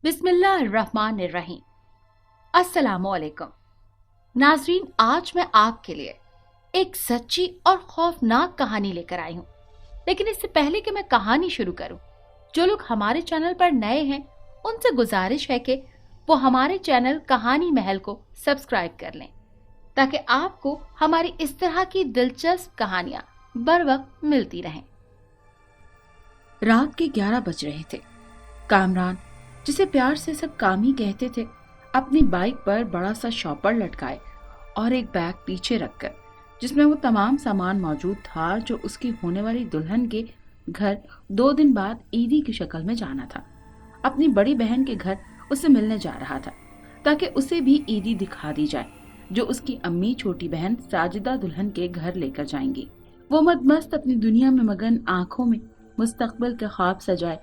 बिस्मिल्लाहिर्रहमानिर्रहीम। अस्सलामुअलैकुम नाजरीन, आज मैं आपके लिए एक सच्ची और खौफनाक कहानी लेकर आई हूँ। लेकिन इससे पहले कि मैं कहानी शुरू करूँ, जो लोग हमारे चैनल पर नए हैं उनसे गुजारिश है कि वो हमारे चैनल कहानी महल को सब्सक्राइब कर लें, ताकि आपको हमारी इस तरह की दिलचस्प कहानियां बर वक्त मिलती रहें। रात के 11 बज रहे थे। कामरान, जिसे प्यार से सब कामी कहते थे, अपनी बाइक पर बड़ा सा शॉपर लटकाए और एक बैग पीछे रखकर, जिसमें वो तमाम सामान मौजूद था जो उसकी होने वाली दुल्हन के घर 2 दिन बाद ईदी की शक्ल में जाना था, अपनी बड़ी बहन के घर उससे मिलने जा रहा था, ताकि उसे भी ईदी दिखा दी जाए जो उसकी अम्मी छोटी बहन साजिदा दुल्हन के घर लेकर जाएंगी। वो मदमस्त अपनी दुनिया में मगन आंखों में मुस्तकबिल के ख्वाब सजाए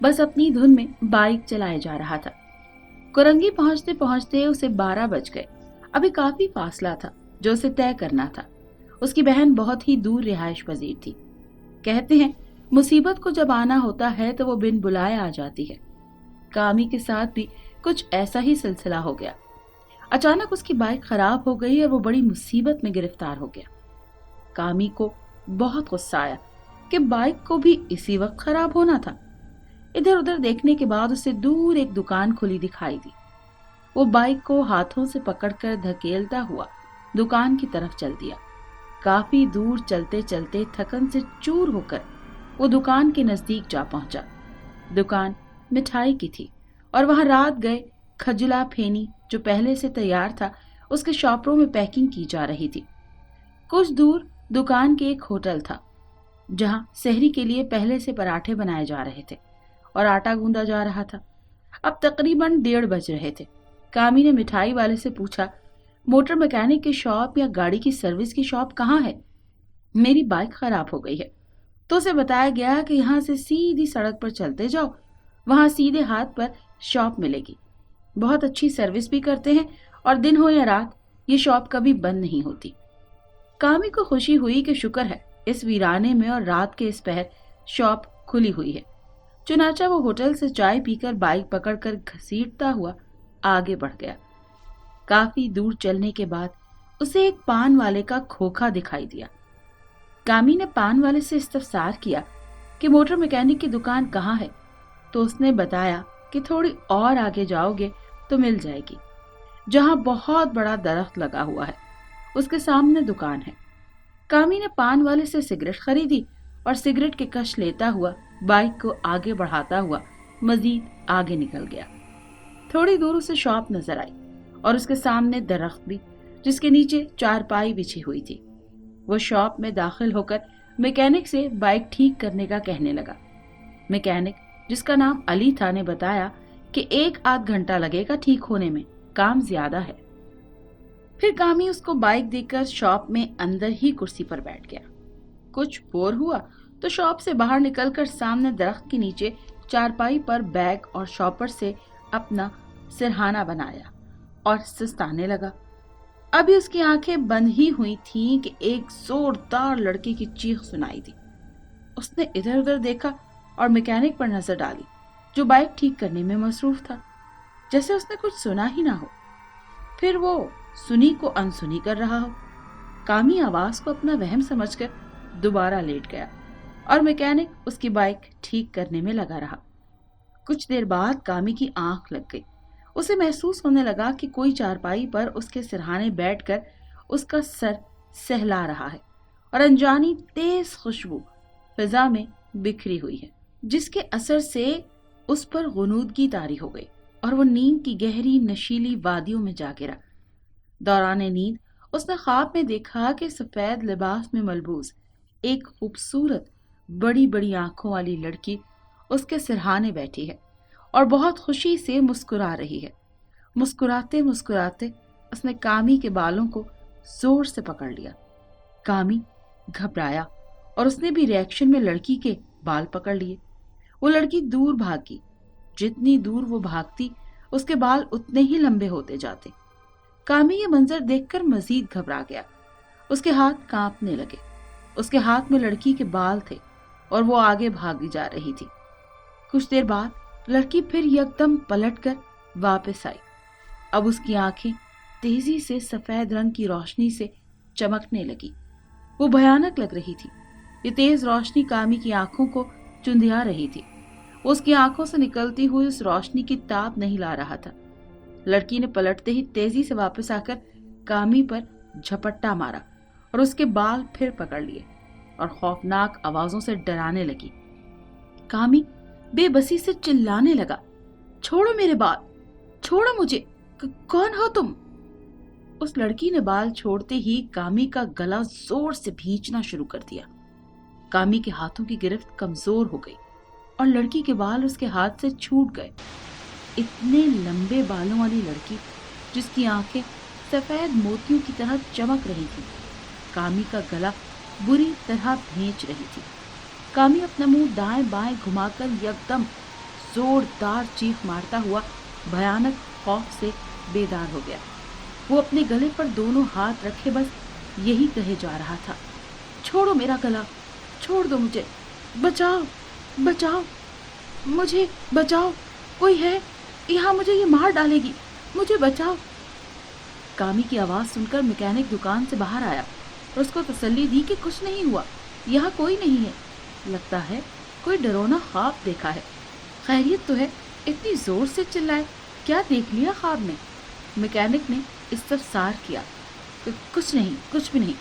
बस अपनी धुन में बाइक चलाए जा रहा था। कुरंगी पहुंचते पहुंचते उसे 12 बज गए। अभी काफी फासला था जो उसे तय करना था। उसकी बहन बहुत ही दूर रिहाइश पजीर थी। कहते हैं मुसीबत को जब आना होता है तो वो बिन बुलाए आ जाती है। कामी के साथ भी कुछ ऐसा ही सिलसिला हो गया। अचानक उसकी बाइक खराब हो गई और वो बड़ी मुसीबत में गिरफ्तार हो गया। कामी को बहुत गुस्सा आया कि बाइक को भी इसी वक्त खराब होना था। इधर उधर देखने के बाद उसे दूर एक दुकान खुली दिखाई दी। वो बाइक को हाथों से पकड़कर धकेलता हुआ दुकान की तरफ चल दिया। काफी दूर चलते चलते थकन से चूर होकर वो दुकान के नजदीक जा पहुंचा। दुकान मिठाई की थी और वहां रात गए खजुला फेनी जो पहले से तैयार था उसके शॉपरों में पैकिंग की जा रही थी। कुछ दूर दुकान के एक होटल था जहां सहरी के लिए पहले से पराठे बनाए जा रहे थे और आटा गूंदा जा रहा था। अब तकरीबन 1:30 बज रहे थे। कामी ने मिठाई वाले से पूछा, मोटर मैकेनिक की शॉप या गाड़ी की सर्विस की शॉप कहाँ है? मेरी बाइक खराब हो गई है। तो उसे बताया गया कि यहाँ से सीधी सड़क पर चलते जाओ, वहां सीधे हाथ पर शॉप मिलेगी। बहुत अच्छी सर्विस भी करते हैं और दिन हो या रात ये शॉप कभी बंद नहीं होती। कामी को खुशी हुई कि शुक्र है इस वीराने में और रात के इस पहर शॉप खुली हुई है। चुनाचा वो होटल से चाय पीकर बाइक पकड़कर घसीटता हुआ आगे बढ़ गया। काफी दूर चलने के बाद उसे एक पान वाले का खोखा दिखाई दिया। कामी ने पान वाले से इस्तफसार किया कि मोटर मैकेनिक की दुकान कहाँ है, तो उसने बताया कि थोड़ी और आगे जाओगे तो मिल जाएगी, जहां बहुत बड़ा दरख्त लगा हुआ है, उसके सामने दुकान है। कामी ने पान वाले से सिगरेट खरीदी और सिगरेट के कश लेता हुआ बाइक को आगे बढ़ाता हुआ मजीद आगे निकल गया। थोड़ी दूर उसे शॉप नजर आई और उसके सामने दरख्त भी, जिसके नीचे चारपाई बिछी हुई थी। वो शॉप में दाखिल होकर मैकेनिक से बाइक ठीक करने का कहने लगा। मैकेनिक, जिसका नाम अली था, ने बताया कि 1-8 घंटा लगेगा ठीक होने में, काम ज्यादा है। फिर कामी उसको बाइक देकर शॉप में अंदर ही कुर्सी पर बैठ गया। कुछ बोर हुआ तो शॉप से बाहर निकलकर सामने दरख्त के नीचे चारपाई पर बैग और शॉपर से अपना सिरहाना बनाया और सुस्ताने लगा। अभी उसकी आंखें बंद ही हुई थीं कि एक जोरदार लड़के की चीख सुनाई दी। उसने इधर उधर देखा और मैकेनिक पर नजर डाली जो बाइक ठीक करने में मसरूफ था, जैसे उसने कुछ सुना ही ना हो। फिर वो सुनी को अनसुनी कर रहा हो। कामी आवाज को अपना वहम समझकर दोबारा लेट गया और मैकेनिक उसकी बाइक ठीक करने में लगा रहा। कुछ देर बाद कामी की आंख लग गई। उसे महसूस होने लगा कि कोई चारपाई पर उसके सिरहाने बैठकर उसका सर सहला रहा है और अनजानी तेज खुशबू फिजा में बिखरी हुई है, जिसके असर से उस पर गुनूदगी तारी हो गई और वो नींद की गहरी नशीली वादियों में जा गिरा। दौरान नींद उसने ख्वाब में देखा कि सफेद लिबास में मलबूस एक खूबसूरत बड़ी बड़ी आंखों वाली लड़की उसके सिरहाने बैठी है और बहुत खुशी से मुस्कुरा रही है। मुस्कुराते मुस्कुराते उसने कामी के बालों को जोर से पकड़ लिया। कामी घबराया और उसने भी रिएक्शन में लड़की के बाल पकड़ लिए। वो लड़की दूर भागी। जितनी दूर वो भागती उसके बाल उतने ही लंबे होते जाते। कामी ये मंजर देखकर मजीद घबरा गया। उसके हाथ कांपने लगे। उसके हाथ में लड़की के बाल थे और वो आगे भागी जा रही थी। कुछ देर बाद लड़की फिर यकदम पलटकर वापस आई। अब उसकी आंखें तेजी से सफेद रंग की रोशनी से चमकने लगी। वो भयानक लग रही थी। ये तेज रोशनी कामी की आंखों को चुंधिया रही थी। वो उसकी आंखों से निकलती हुई उस रोशनी की ताप नहीं ला रहा था। लड़की ने पलटते ही तेजी से वापस आकर कामी पर झपट्टा मारा और उसके बाल फिर पकड़ लिए और खौफनाक आवाजों से डराने लगी। कामी बेबसी से चिल्लाने लगा, छोड़ो मेरे बाल, छोड़ो मुझे, कौन हो तुम? उस लड़की ने बाल छोड़ते ही कामी का गला जोर से भींचना शुरू कर दिया। कामी के हाथों की गिरफ्त कमजोर हो गई और लड़की के बाल उसके हाथ से छूट गए। इतने लंबे बालों वाली लड़की जिसकी आंखें सफेद मोतियों की तरह चमक रही थी, कामी का गला बुरी तरह भींच रही थी। कामी अपना मुंह दाएं बाएं घुमाकर एकदम जोरदार चीख मारता हुआ भयानक खौफ से बेदार हो गया। वो अपने गले पर दोनों हाथ रखे बस यही कहे जा रहा था, छोड़ो मेरा गला, छोड़ दो मुझे, बचाओ बचाओ, मुझे बचाओ, कोई है यहाँ, मुझे ये मार डालेगी, मुझे बचाओ। कामी की आवाज सुनकर मैकेनिक दुकान से बाहर आया और उसको तसल्ली दी कि कुछ नहीं हुआ, यहाँ कोई नहीं है, लगता है कोई डरावना ख्वाब देखा है। खैरियत तो है, इतनी जोर से चिल्लाए, क्या देख लिया ख्वाब में? मैकेनिक ने इस्तफसार किया। कुछ नहीं, कुछ भी नहीं।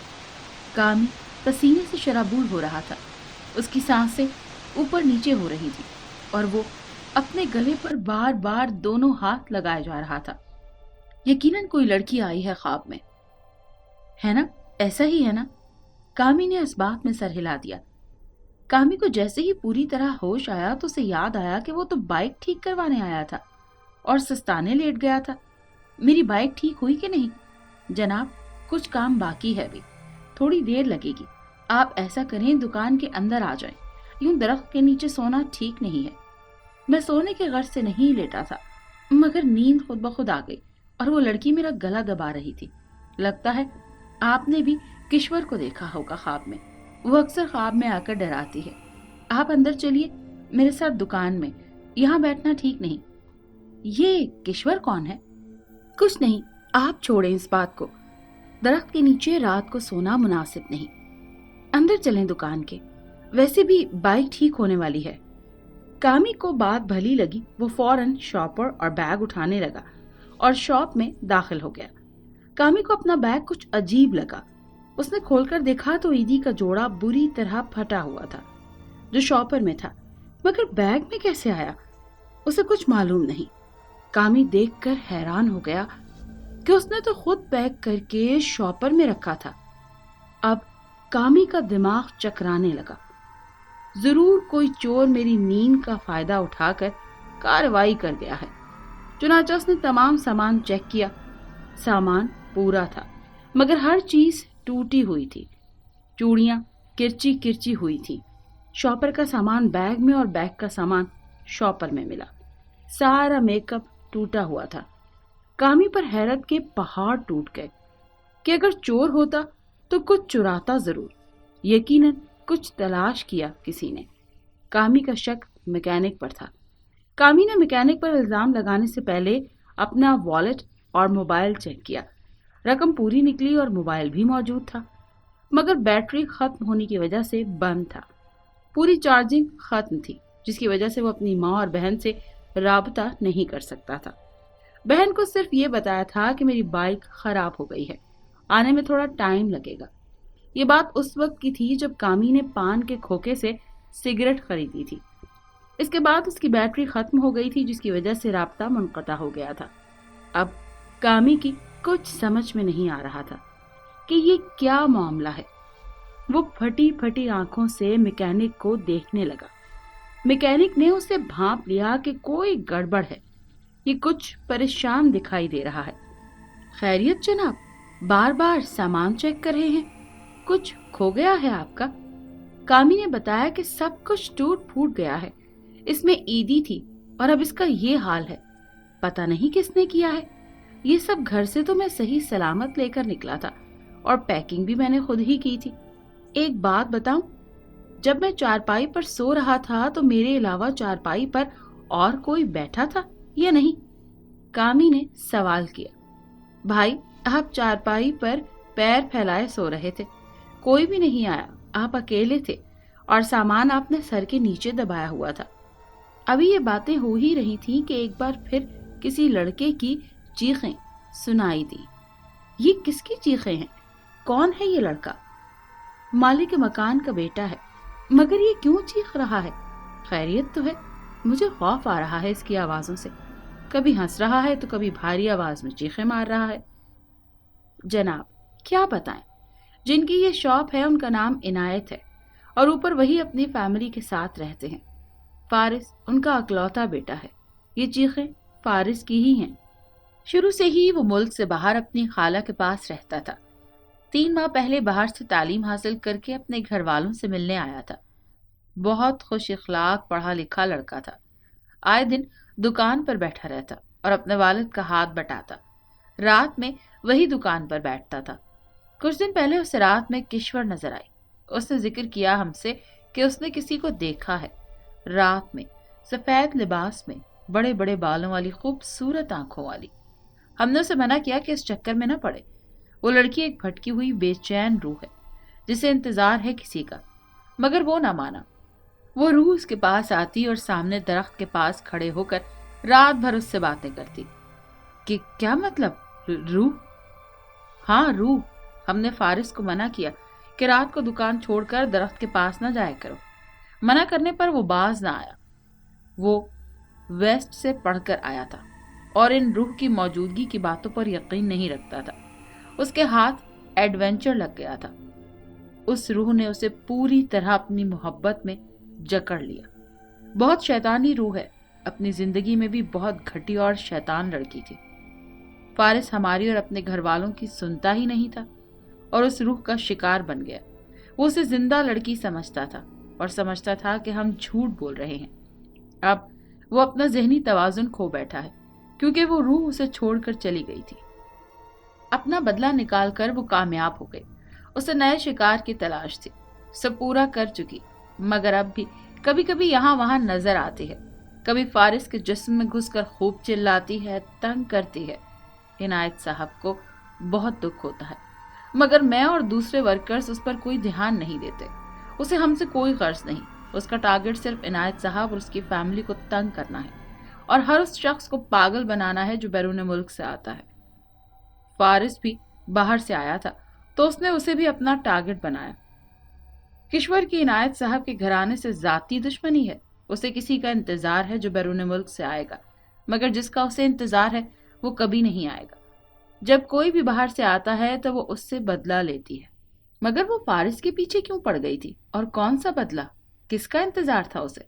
कामी पसीने से शराबूर हो रहा था। उसकी सांसें ऊपर नीचे हो रही थी और वो अपने गले पर बार बार दोनों हाथ लगाए जा रहा था। यकीनन कोई लड़की आई है ख्वाब में, है ना? ऐसा ही है ना? कामी ने इस बात में सर हिला दिया। कामी को जैसे ही पूरी तरह होश आया तो उसे याद आया कि वो तो बाइक ठीक करवाने आया था और सस्ताने लेट गया था। मेरी बाइक ठीक हुई कि नहीं? जनाब, कुछ काम बाकी है अभी, थोड़ी देर लगेगी। आप ऐसा करें, दुकान के अंदर आ जाएं। यूं दरख्त के नीचे सोना ठीक नहीं है। मैं सोने के गर्ज से नहीं लेटा था, मगर नींद खुद ब खुद आ गई और वो लड़की मेरा गला दबा रही थी। लगता है आपने भी किश्वर को देखा होगा ख्वाब में। वो अक्सर ख्वाब में आकर डराती है। आप अंदर चलिए मेरे साथ दुकान में, यहाँ बैठना ठीक नहीं। ये किश्वर कौन है? कुछ नहीं, आप छोड़ें इस बात को। दरख्त के नीचे रात को सोना मुनासिब नहीं। अंदर चलें दुकान के, वैसे भी बाइक ठीक होने वाली है। कामी को बात भली लगी। वो फौरन शॉपर और बैग उठाने लगा और शॉप में दाखिल हो गया। कामी को अपना बैग कुछ अजीब लगा। उसने खोलकर देखा तो ईदी का जोड़ा बुरी तरह फटा हुआ था जो शॉपर में था, मगर बैग में कैसे आया उसे कुछ मालूम नहीं। कामी देखकर हैरान हो गया कि उसने तो खुद पैक करके शॉपर में रखा था। अब कामी का दिमाग चकराने लगा। जरूर कोई चोर मेरी नींद का फायदा उठाकर कार्रवाई कर गया है। चुनांचे उसने तमाम सामान चेक किया। सामान पूरा था, मगर हर चीज टूटी हुई थी। चूड़ियां किरची किरची हुई थी। शॉपर का सामान बैग में और बैग का सामान शॉपर में मिला। सारा मेकअप टूटा हुआ था। कामी पर हैरत के पहाड़ टूट गए कि अगर चोर होता तो कुछ चुराता जरूर। यकीनन कुछ तलाश किया किसी ने। कामी का शक मैकेनिक पर था। कामी ने मैकेनिक पर इल्जाम लगाने से पहले अपना वॉलेट और मोबाइल चेक किया। रकम पूरी निकली और मोबाइल भी मौजूद था, मगर बैटरी खत्म होने की वजह से बंद था। पूरी चार्जिंग खत्म थी, जिसकी वजह से वो अपनी माँ और बहन से राबता नहीं कर सकता था। बहन को सिर्फ ये बताया था कि मेरी बाइक खराब हो गई है, आने में थोड़ा टाइम लगेगा। ये बात उस वक्त की थी जब कामी ने पान के खोखे से सिगरेट खरीदी थी। इसके बाद उसकी बैटरी खत्म हो गई थी, जिसकी वजह से राब्ता मुनक़ता हो गया था। अब कामी की कुछ समझ में नहीं आ रहा था कि ये क्या मामला है। वो फटी फटी आंखों से मैकेनिक को देखने लगा। मैकेनिक ने उसे भांप लिया कि कोई गड़बड़ है, ये कुछ परेशान दिखाई दे रहा है। खैरियत जनाब, बार बार सामान चेक कर रहे हैं, कुछ खो गया है आपका? कामी ने बताया कि सब कुछ टूट फूट गया है। इसमें ईदी थी और अब इसका ये हाल है। पता नहीं किसने किया है। ये सब घर से तो मैं सही सलामत लेकर निकला था और पैकिंग भी मैंने खुद ही की थी। एक बात बताऊं, जब मैं चारपाई पर सो रहा था तो मेरे अलावा चारपाई पर और कोई बैठा था या नहीं? कामी ने सवाल किया। भाई, आप चारपाई पर पैर फैलाए सो रहे थे, कोई भी नहीं आया, आप अकेले थे और सामान आपने सर के नीचे दबाया हुआ था। अभी ये बातें हो ही रही थीं कि एक बार फिर किसी लड़के की चीखें सुनाई दी। ये किसकी चीखें हैं? कौन है ये लड़का? मालिक के मकान का बेटा है, मगर ये क्यों चीख रहा है? खैरियत तो है? मुझे खौफ आ रहा है इसकी आवाजों से। कभी हंस रहा है तो कभी भारी आवाज में चीखें मार रहा है। जनाब, क्या बताएं, जिनकी ये शॉप है उनका नाम इनायत है और ऊपर वही अपनी फैमिली के साथ रहते हैं। फारिस उनका अकलौता बेटा है। ये चीखें फारिस की ही हैं। शुरू से ही वो मुल्क से बाहर अपनी खाला के पास रहता था। 3 माह पहले बाहर से तालीम हासिल करके अपने घर वालों से मिलने आया था। बहुत खुश इखलाक पढ़ा लिखा लड़का था। आए दिन दुकान पर बैठा रहता और अपने वालिद का हाथ बटाता। रात में वही दुकान पर बैठता था। कुछ दिन पहले उसे रात में किश्वर नजर आई। उसने जिक्र किया हमसे कि उसने किसी को देखा है, रात में, सफेद लिबास में, बड़े बड़े बालों वाली, खूबसूरत आंखों वाली। हमने उसे मना किया कि इस चक्कर में न पड़े। वो लड़की एक भटकी हुई बेचैन रूह है जिसे इंतजार है किसी का, मगर वो ना माना। वो रूह उसके पास आती और सामने दरख्त के पास खड़े होकर रात भर उससे बातें करती। कि क्या मतलब? रूह? हाँ, रूह। हमने फारिस को मना किया कि रात को दुकान छोड़कर दरख्त के पास न जाया करो। मना करने पर वो बाज ना आया। वो वेस्ट से पढ़कर आया था और इन रूह की मौजूदगी की बातों पर यकीन नहीं रखता था। उसके हाथ एडवेंचर लग गया था। उस रूह ने उसे पूरी तरह अपनी मोहब्बत में जकड़ लिया। बहुत शैतानी रूह है। अपनी जिंदगी में भी बहुत घटी और शैतान लड़की थी। फारिस हमारी और अपने घर वालों की सुनता ही नहीं था और उस रूह का शिकार बन गया। वो उसे जिंदा लड़की समझता था और समझता था कि हम झूठ बोल रहे हैं। अब वो अपना ज़हनी तवाज़ुन खो बैठा है क्योंकि वो रूह उसे छोड़कर चली गई थी। अपना बदला निकालकर वो कामयाब हो गई। उसे नए शिकार की तलाश थी। सब पूरा कर चुकी, मगर अब भी कभी कभी यहाँ वहां नजर आती है। कभी फारिस के जिस्म में घुसकर खूब चिल्लाती है, तंग करती है। इनायत साहब को बहुत दुख होता है, मगर मैं और दूसरे वर्कर्स उस पर कोई ध्यान नहीं देते। उसे हमसे कोई गर्ज नहीं। उसका टारगेट सिर्फ इनायत साहब और उसकी फैमिली को तंग करना है और हर उस शख्स को पागल बनाना है जो बैरून मुल्क से आता है। फारिस भी बाहर से आया था तो उसने उसे भी अपना टारगेट बनाया। किश्वर की इनायत साहब के घराने से जाती दुश्मनी है। उसे किसी का इंतजार है जो बैरून मुल्क से आएगा, मगर जिसका उसे इंतजार है वो कभी नहीं आएगा। जब कोई भी बाहर से आता है तो वो उससे बदला लेती है। मगर वो फारिस के पीछे क्यों पड़ गई थी? और कौन सा बदला? किसका इंतजार था उसे?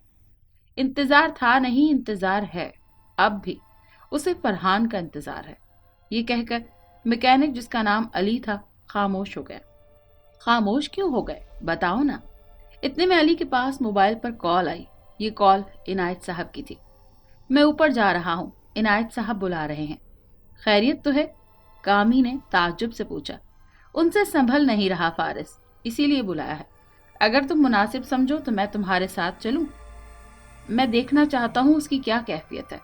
इंतजार था नहीं, इंतजार है अब भी। उसे फरहान का इंतजार है। ये कहकर मैकेनिक जिसका नाम अली था खामोश हो गया। खामोश क्यों हो गए? बताओ ना। इतने में अली के पास मोबाइल पर कॉल आई। ये कॉल इनायत साहब की थी। मैं ऊपर जा रहा हूँ, इनायत साहब बुला रहे हैं। खैरियत तो है? कामी ने ताज्जुब से पूछा। उनसे संभल नहीं रहा फारिस, इसीलिए बुलाया है। अगर तुम मुनासिब समझो तो मैं तुम्हारे साथ चलूं। मैं देखना चाहता हूं उसकी क्या कैफियत है।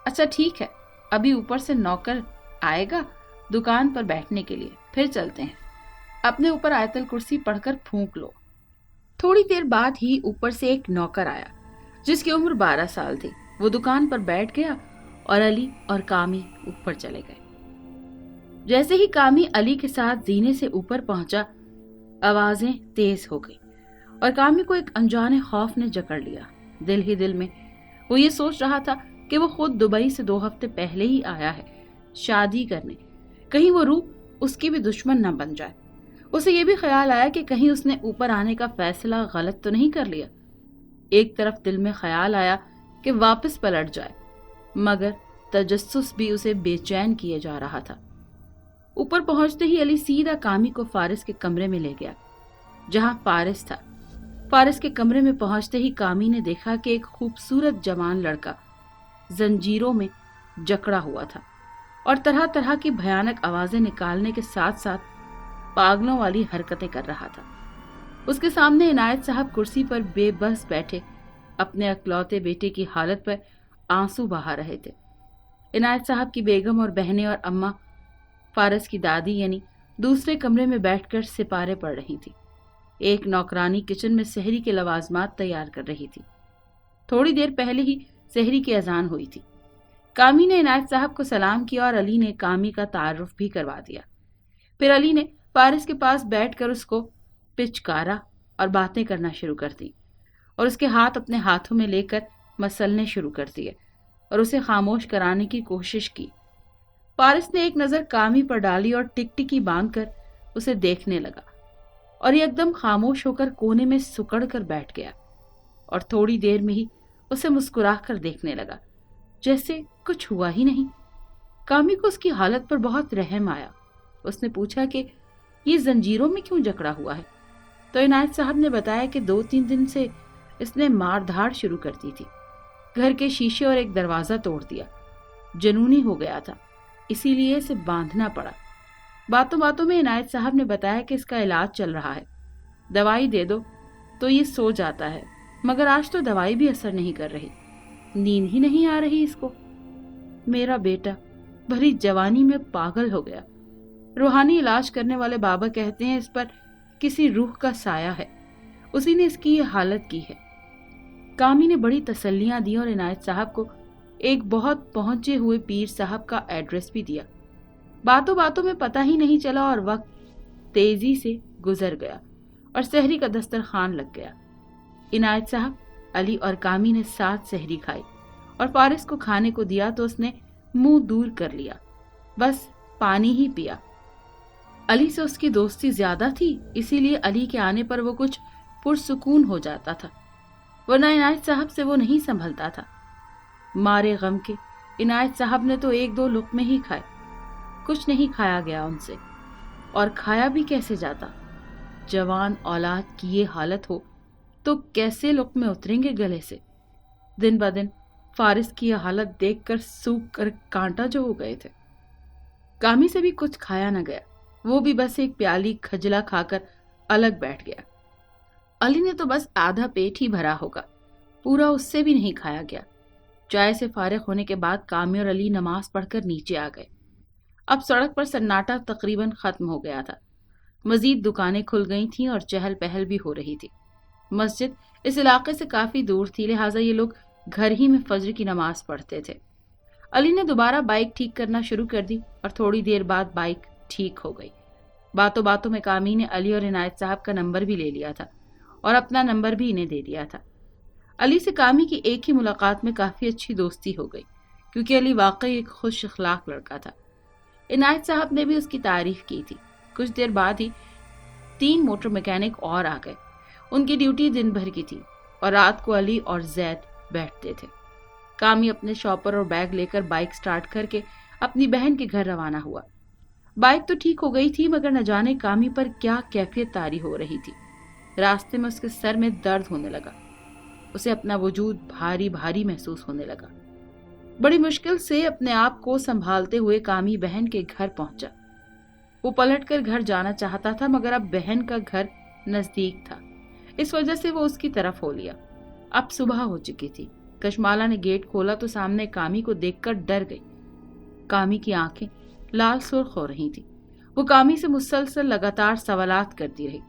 अच्छा ठीक है, अभी ऊपर से नौकर आएगा दुकान पर बैठने के लिए, फिर चलते हैं। अपने ऊपर आयतल कुर्सी पढ़कर फूंक लो। थोड़ी देर बाद ही ऊपर से एक नौकर आया जिसकी उम्र 12 साल थी। वो दुकान पर बैठ गया और अली और कामी ऊपर चले गए। जैसे ही कामी अली के साथ जीने से ऊपर पहुंचा, आवाजें तेज हो गई और कामी को एक अनजाने खौफ ने जकड़ लिया। दिल ही दिल में वो ये सोच रहा था कि वो खुद दुबई से 2 हफ्ते पहले ही आया है शादी करने। कहीं वो रूह उसकी भी दुश्मन न बन जाए। उसे ये भी ख्याल आया कि कहीं उसने ऊपर आने का फैसला गलत तो नहीं कर लिया। एक तरफ दिल में ख्याल आया कि वापस पलट जाए, मगर तजस्सुस भी उसे बेचैन किए जा रहा था। ऊपर पहुंचते ही अली सीधा कामी को फारिस के कमरे में ले गया जहां फारिस था। फारिस के कमरे में पहुंचते ही कामी ने देखा कि एक खूबसूरत जवान लड़का जंजीरों में जकड़ा हुआ था और तरह तरह की भयानक आवाजें निकालने के साथ साथ पागलों वाली हरकतें कर रहा था। उसके सामने इनायत साहब कुर्सी पर बेबस बैठे अपने अकलौते बेटे की हालत पर आंसू बहा रहे थे। इनायत साहब की बेगम और बहनें और अम्मा फारस की दादी यानी दूसरे कमरे में बैठकर सिपारे पढ़ रही थी। एक नौकरानी किचन में सहरी के लवाजमात तैयार कर रही थी। थोड़ी देर पहले ही सहरी की अजान हुई थी। कामी ने इनायत साहब को सलाम किया और अली ने कामी का तारुफ भी करवा दिया। फिर अली ने फारिस के पास बैठकर उसको पिचकारा और बातें करना शुरू कर दी और उसके हाथ अपने हाथों में लेकर मसलने शुरू कर दिए और उसे खामोश कराने की कोशिश की। फारिस ने एक नजर कामी पर डाली और टिकटिकी बांधकर उसे देखने लगा और ये एकदम खामोश होकर कोने में सुकड़ कर बैठ गया और थोड़ी देर में ही उसे मुस्कुराकर देखने लगा जैसे कुछ हुआ ही नहीं। कामी को उसकी हालत पर बहुत रहम आया। उसने पूछा कि ये जंजीरों में क्यों जकड़ा हुआ है? तो इनायत साहब ने बताया कि 2-3 दिन से इसने मारधाड़ शुरू कर दी थी। घर के शीशे और एक दरवाजा तोड़ दिया। जुनूनी हो गया था, इसीलिए इसे बांधना पड़ा। बातों बातों में इनायत साहब ने बताया कि इसका इलाज चल रहा है, दवाई दे दो तो ये सो जाता है, मगर आज तो दवाई भी असर नहीं कर रही, नींद ही नहीं आ रही इसको। मेरा बेटा भरी जवानी में पागल हो गया। रूहानी इलाज करने वाले बाबा कहते हैं इस पर किसी रूह का साया है, उसी ने इसकी ये हालत की है। कामी ने बड़ी तसल्लियां दी और इनायत साहब को एक बहुत पहुंचे हुए पीर साहब का एड्रेस भी दिया। बातों बातों में पता ही नहीं चला और वक्त तेजी से गुजर गया और सहरी का दस्तरखान लग गया। इनायत साहब, अली और कामी ने साथ सहरी खाई और फारिस को खाने को दिया तो उसने मुंह दूर कर लिया, बस पानी ही पिया। अली से उसकी दोस्ती ज्यादा थी, इसीलिए अली के आने पर वो कुछ पुरसुकून हो जाता था, वरना इनायत साहब से वो नहीं संभलता था। मारे गम के इनायत साहब ने तो 1-2 लुक़मे ही खाए, कुछ नहीं खाया गया उनसे, और खाया भी कैसे जाता। जवान औलाद की ये हालत हो तो कैसे लुक़मे उतरेंगे गले से। दिन ब दिन फारिस की यह हालत देखकर सूख कर कांटा जो हो गए थे। कामी से भी कुछ खाया न गया, वो भी बस एक प्याली खजला खाकर अलग बैठ गया। अली ने तो बस आधा पेट ही भरा होगा, पूरा उससे भी नहीं खाया गया। चाय से फारिग होने के बाद कामी और अली नमाज पढ़कर नीचे आ गए। अब सड़क पर सन्नाटा तकरीबन खत्म हो गया था। मजीद दुकानें खुल गई थीं और चहल पहल भी हो रही थी। मस्जिद इस इलाके से काफी दूर थी, लिहाजा ये लोग घर ही में फज्र की नमाज पढ़ते थे। अली ने दोबारा बाइक ठीक करना शुरू कर दी और थोड़ी देर बाद बाइक ठीक हो गई। बातों बातों में कामी ने अली और इनायत साहब का नंबर भी ले लिया था और अपना नंबर भी इन्हें दे दिया था। अली से कामी की एक ही मुलाकात में काफी अच्छी दोस्ती हो गई, क्योंकि अली वाकई एक खुश अखलाक लड़का था। इनायत साहब ने भी उसकी तारीफ की थी। कुछ देर बाद ही 3 मोटर मैकेनिक और आ गए। उनकी ड्यूटी दिन भर की थी और रात को अली और जैद बैठते थे। कामी अपने शॉपर और बैग लेकर बाइक स्टार्ट करके अपनी बहन के घर रवाना हुआ। बाइक तो ठीक हो गई थी, मगर न जाने कामी पर क्या कैफियत तारी हो रही थी। रास्ते में उसके सर में दर्द होने लगा, उसे अपना वजूद भारी भारी महसूस होने लगा। बड़ी मुश्किल से अपने आप को संभालते हुए कामी बहन के घर पहुंचा। वो पलटकर घर जाना चाहता था, मगर अब बहन का घर नजदीक था, इस वजह से वो उसकी तरफ हो लिया। अब सुबह हो चुकी थी। कशमाला ने गेट खोला तो सामने कामी को देखकर डर गई। कामी की आंखें लाल सुर्ख हो रही थी। वो कामी से मुसलसल लगातार सवालात करती रही।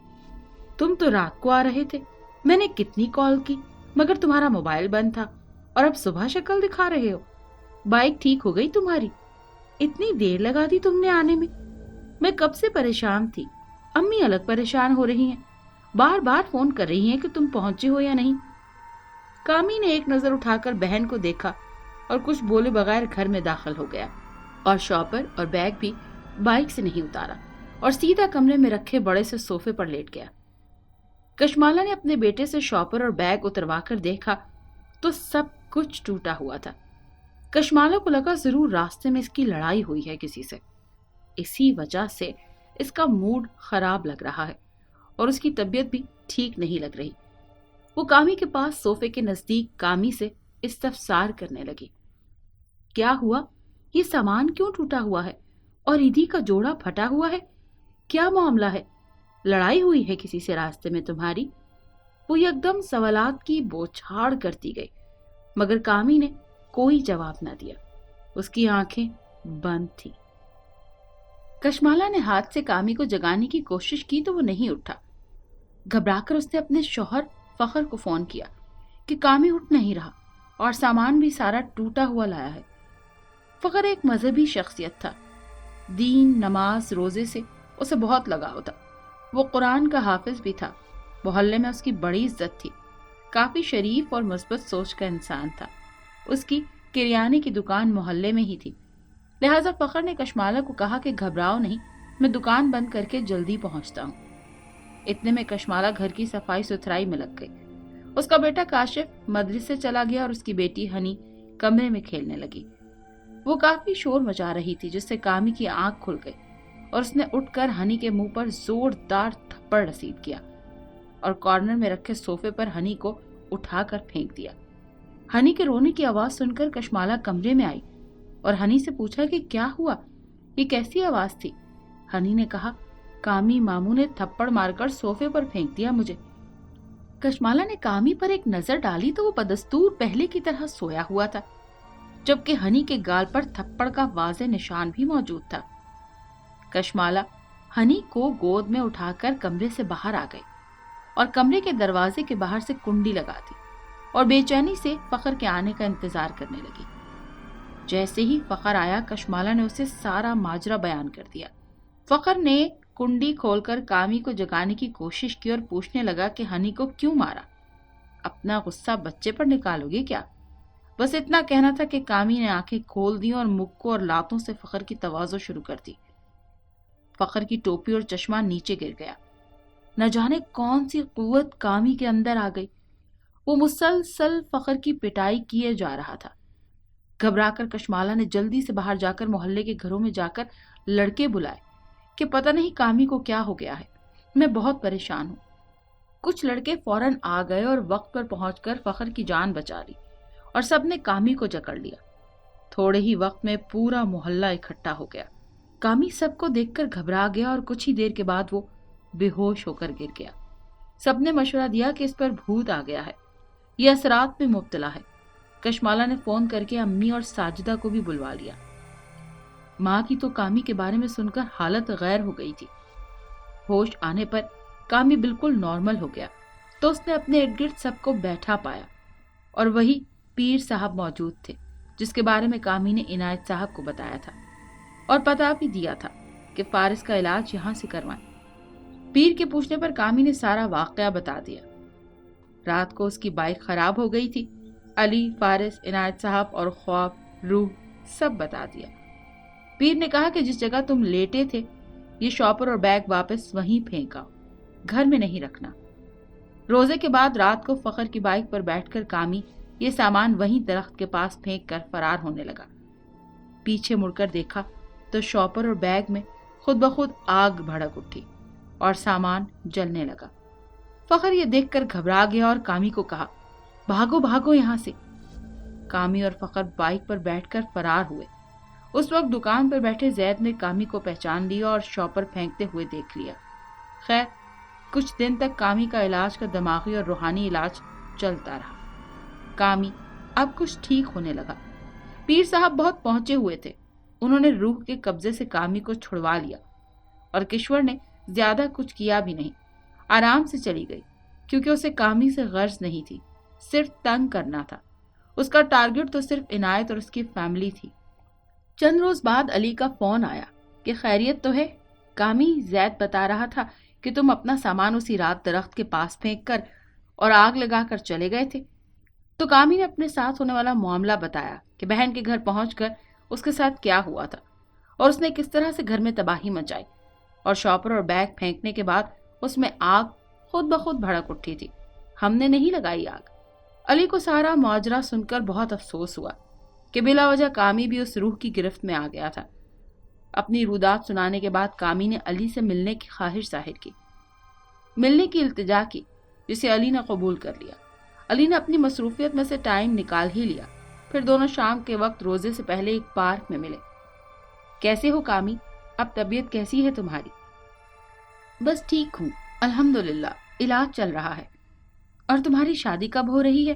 तुम तो रात को आ रहे थे, मैंने कितनी कॉल की, मगर तुम्हारा मोबाइल बंद था, और अब सुबह शक्ल दिखा रहे हो। बाइक ठीक हो गई तुम्हारी? इतनी देर लगा दी तुमने आने में। मैं कब से परेशान थी। अम्मी अलग परेशान हो रही हैं, बार बार फोन कर रही हैं कि तुम पहुंचे हो या नहीं। कामी ने एक नजर उठाकर बहन को देखा और कुछ बोले बगैर घर में दाखिल हो गया, और शॉपर और बैग भी बाइक से नहीं उतारा और सीधा कमरे में रखे बड़े से सोफे पर लेट गया। कशमाला ने अपने बेटे से शॉपर और बैग उतरवा कर देखा तो सब कुछ टूटा हुआ था। कशमाला को लगा जरूर रास्ते में इसकी लड़ाई हुई है किसी से, इसी वजह से इसका मूड खराब लग रहा है और उसकी तबीयत भी ठीक नहीं लग रही। वो कामी के पास सोफे के नजदीक कामी से इस्तफसार करने लगी। क्या हुआ? ये सामान क्यों टूटा हुआ है और ईदी का जोड़ा फटा हुआ है? क्या मामला है? लड़ाई हुई है किसी से रास्ते में तुम्हारी? वो एकदम सवालात की बौछार करती गई, मगर कामी ने کوئی جواب نہ دیا۔ اس کی آنکھیں بند تھی۔ کشمالہ نے ہاتھ سے کامی کو جگانے کی کوشش کی تو وہ نہیں اٹھا۔ گھبرا کر اس نے اپنے شوہر فخر کو فون کیا کہ کامی اٹھ نہیں رہا اور سامان بھی سارا ٹوٹا ہوا لایا ہے۔ فخر ایک مذہبی شخصیت تھا۔ دین، نماز، روزے سے اسے بہت لگاؤ تھا۔ وہ قرآن کا حافظ بھی تھا۔ محلے میں اس کی بڑی عزت تھی۔ کافی شریف اور مثبت سوچ کا انسان تھا۔ اس کی کریانے کی دکان محلے میں ہی تھی، لہٰذا فخر نے کشمالہ کو کہا کہ گھبراؤ نہیں، میں دکان بند کر کے جلدی پہنچتا ہوں۔ اتنے میں کشمالہ گھر کی صفائی ستھرائی میں لگ گئی۔ اس کا بیٹا کاشف مدرسے چلا گیا اور اس کی بیٹی ہنی کمرے میں کھیلنے لگی۔ وہ کافی شور مچا رہی تھی جس سے کامی کی آنکھ کھل گئی اور اس نے اٹھ کر ہنی کے منہ پر زوردار تھپڑ رسید کیا اور کارنر میں رکھے صوفے پر ہنی کو اٹھا کر پھینک دیا۔ ہنی کے رونے کی آواز سن کر کشمالہ کمرے میں آئی اور ہنی سے پوچھا کہ کیا ہوا، یہ کیسی آواز تھی؟ ہنی نے کہا، کامی ماموں نے تھپڑ مار کر صوفے پر پھینک دیا مجھے۔ کشمالہ نے کامی پر ایک نظر ڈالی تو وہ بدستور پہلے کی طرح سویا ہوا تھا، جبکہ ہنی کے گال پر تھپڑ کا واضح نشان بھی موجود تھا۔ کشمالہ ہنی کو گود میں اٹھا کر کمرے سے باہر آ گئی اور کمرے کے دروازے کے باہر سے کنڈی لگا دی اور بے چینی سے فخر کے آنے کا انتظار کرنے لگی۔ جیسے ہی فخر آیا، کشمالہ نے اسے سارا ماجرا بیان کر دیا۔ فخر نے کنڈی کھول کر کامی کو جگانے کی کوشش کی اور پوچھنے لگا کہ ہنی کو کیوں مارا؟ اپنا غصہ بچے پر نکالو گے کیا؟ بس اتنا کہنا تھا کہ کامی نے آنکھیں کھول دی اور مکوں اور لاتوں سے فخر کی تواضع شروع کر دی۔ فخر کی ٹوپی اور چشمہ نیچے گر گیا۔ نہ جانے کون سی قوت کامی کے اندر آ گئی۔ وہ مسلسل فخر کی پٹائی کیے جا رہا تھا۔ گھبرا کر کشمالہ نے جلدی سے باہر جا کر محلے کے گھروں میں جا کر لڑکے بلائے کہ پتہ نہیں کامی کو کیا ہو گیا ہے، میں بہت پریشان ہوں۔ کچھ لڑکے فوراً آ گئے اور وقت پر پہنچ کر فخر کی جان بچا لی اور سب نے کامی کو جکڑ لیا۔ تھوڑے ہی وقت میں پورا محلہ اکٹھا ہو گیا۔ کامی سب کو دیکھ کر گھبرا گیا اور کچھ ہی دیر کے بعد وہ بے ہوش ہو کر گر گیا۔ سب نے مشورہ دیا کہ اس پر بھوت آ گیا ہے، یہ اثرات میں مبتلا ہے۔ کشمالہ نے فون کر کے امی اور ساجدہ کو بھی بلوا لیا۔ ماں کی تو کامی کے بارے میں سن کر حالت غیر ہو گئی تھی۔ ہوش آنے پر کامی بالکل نارمل ہو گیا تو اس نے اپنے ارد گرد سب کو بیٹھا پایا اور وہی پیر صاحب موجود تھے جس کے بارے میں کامی نے عنایت صاحب کو بتایا تھا اور بتا بھی دیا تھا کہ فارس کا علاج یہاں سے کروائیں۔ پیر کے پوچھنے پر کامی نے سارا واقعہ بتا دیا۔ رات کو اس کی بائک خراب ہو گئی تھی۔ علی، فارس، عنایت صاحب اور خواب، روح سب بتا دیا۔ پیر نے کہا کہ جس جگہ تم لیٹے تھے یہ شاپر اور بیگ واپس وہیں پھینکا، گھر میں نہیں رکھنا۔ روزے کے بعد رات کو فخر کی بائک پر بیٹھ کر کامی یہ سامان وہیں درخت کے پاس پھینک کر فرار ہونے لگا۔ پیچھے مڑ کر دیکھا تو شاپر اور بیگ میں خود بخود آگ بھڑک اٹھی اور سامان جلنے لگا۔ فخر یہ دیکھ کر گھبرا گیا اور کامی کو کہا، بھاگو بھاگو یہاں سے۔ کامی اور فخر بائک پر بیٹھ کر فرار ہوئے۔ اس وقت دکان پر بیٹھے زید نے کامی کو پہچان لیا اور شاپر پھینکتے ہوئے دیکھ لیا۔ خیر کچھ دن تک کامی کا علاج کا دماغی اور روحانی علاج چلتا رہا۔ کامی اب کچھ ٹھیک ہونے لگا۔ پیر صاحب بہت پہنچے ہوئے تھے، انہوں نے روح کے قبضے سے کامی کو چھڑوا لیا اور کشور نے زیادہ کچھ کیا بھی نہیں، آرام سے چلی گئی کیونکہ اسے کامی سے غرض نہیں تھی، صرف تنگ کرنا تھا۔ اس کا ٹارگٹ تو صرف عنایت اور اس کی فیملی تھی۔ چند روز بعد علی کا فون آیا کہ خیریت تو ہے؟ کامی، زید بتا رہا تھا کہ تم اپنا سامان اسی رات درخت کے پاس پھینک کر اور آگ لگا کر چلے گئے تھے۔ تو کامی نے اپنے ساتھ ہونے والا معاملہ بتایا کہ بہن کے گھر پہنچ کر اس کے ساتھ کیا ہوا تھا اور اس نے کس طرح سے گھر میں تباہی مچائی اور شاپر اور بیگ پھینکنے کے بعد اس میں آگ خود بخود بھڑک اٹھی تھی، ہم نے نہیں لگائی آگ۔ علی کو سارا ماجرا سن کر بہت افسوس ہوا کہ بلا وجہ کامی بھی اس روح کی گرفت میں آ گیا تھا۔ اپنی رودات سنانے کے بعد کامی نے علی سے ملنے کی خواہش ظاہر کی، ملنے کی التجا کی، جسے علی نے قبول کر لیا۔ علی نے اپنی مصروفیت میں سے ٹائم نکال ہی لیا۔ پھر دونوں شام کے وقت روزے سے پہلے ایک پارک میں ملے۔ کیسے ہو کامی؟ اب طبیعت کیسی ہے تمہاری؟ بس ٹھیک ہوں الحمدللہ، علاج چل رہا ہے۔ اور تمہاری شادی کب ہو رہی ہے؟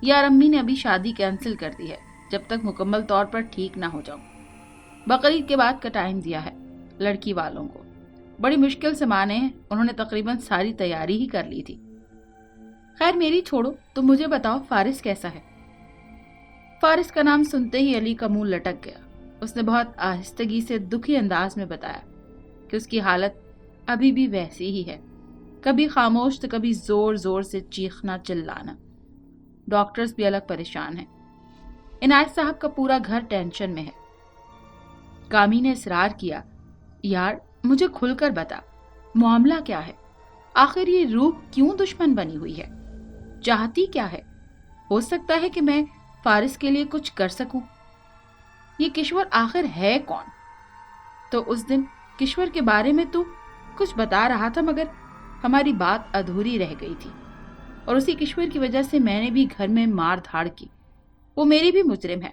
یار امی نے ابھی شادی کینسل کر دی ہے جب تک مکمل طور پر ٹھیک نہ ہو جاؤں۔ بقرعید کے بعد کا ٹائم دیا ہے لڑکی والوں کو۔ بڑی مشکل سے مانے ہیں، انہوں نے تقریباً ساری تیاری ہی کر لی تھی۔ خیر میری چھوڑو، تم مجھے بتاؤ فارس کیسا ہے؟ فارس کا نام سنتے ہی علی کا منہ لٹک گیا۔ اس نے بہت آہستگی سے دکھی انداز میں بتایا کہ اس کی حالت ابھی بھی ویسی ہی ہے، کبھی خاموش تو کبھی زور زور سے چیخنا چلانا۔ ڈاکٹرز بھی الگ پریشان ہیں۔ عنایت صاحب کا پورا گھر ٹینشن میں ہے۔ کامی نے اصرار کیا، یار مجھے کھل کر بتا، معاملہ کیا ہے؟ آخر یہ روح کیوں دشمن بنی ہوئی ہے؟ چاہتی کیا ہے؟ ہو سکتا ہے کہ میں فارس کے لیے کچھ کر سکوں۔ یہ کشور آخر ہے کون؟ تو اس دن کشور کے بارے میں تو کچھ بتا رہا تھا مگر ہماری بات ادھوری رہ گئی تھی، اور اسی کشور کی وجہ سے میں نے بھی گھر میں مار دھاڑ کی۔ وہ میری بھی مجرم ہے۔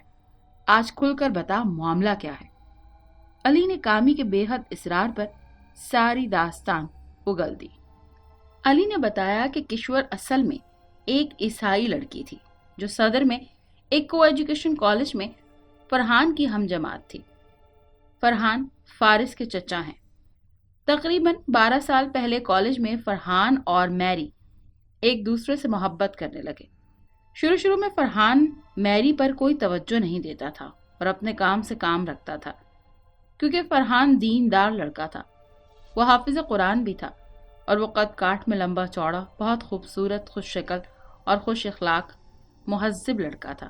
آج کھل کر بتا معاملہ کیا ہے؟ علی نے کامی کے بے حد اصرار پر ساری داستان اگل دی۔ علی نے بتایا کہ کشور اصل میں ایک عیسائی لڑکی تھی جو صدر میں ایک کو ایجوکیشن کالج میں فرحان کی ہم جماعت تھی۔ فرحان فارس کے چچا ہیں۔ تقریباً 12 سال پہلے کالج میں فرحان اور میری ایک دوسرے سے محبت کرنے لگے۔ شروع میں فرحان میری پر کوئی توجہ نہیں دیتا تھا اور اپنے کام سے کام رکھتا تھا، کیونکہ فرحان دیندار لڑکا تھا۔ وہ حافظ قرآن بھی تھا اور وہ قد کاٹ میں لمبا چوڑا، بہت خوبصورت، خوش شکل اور خوش اخلاق، مہذب لڑکا تھا۔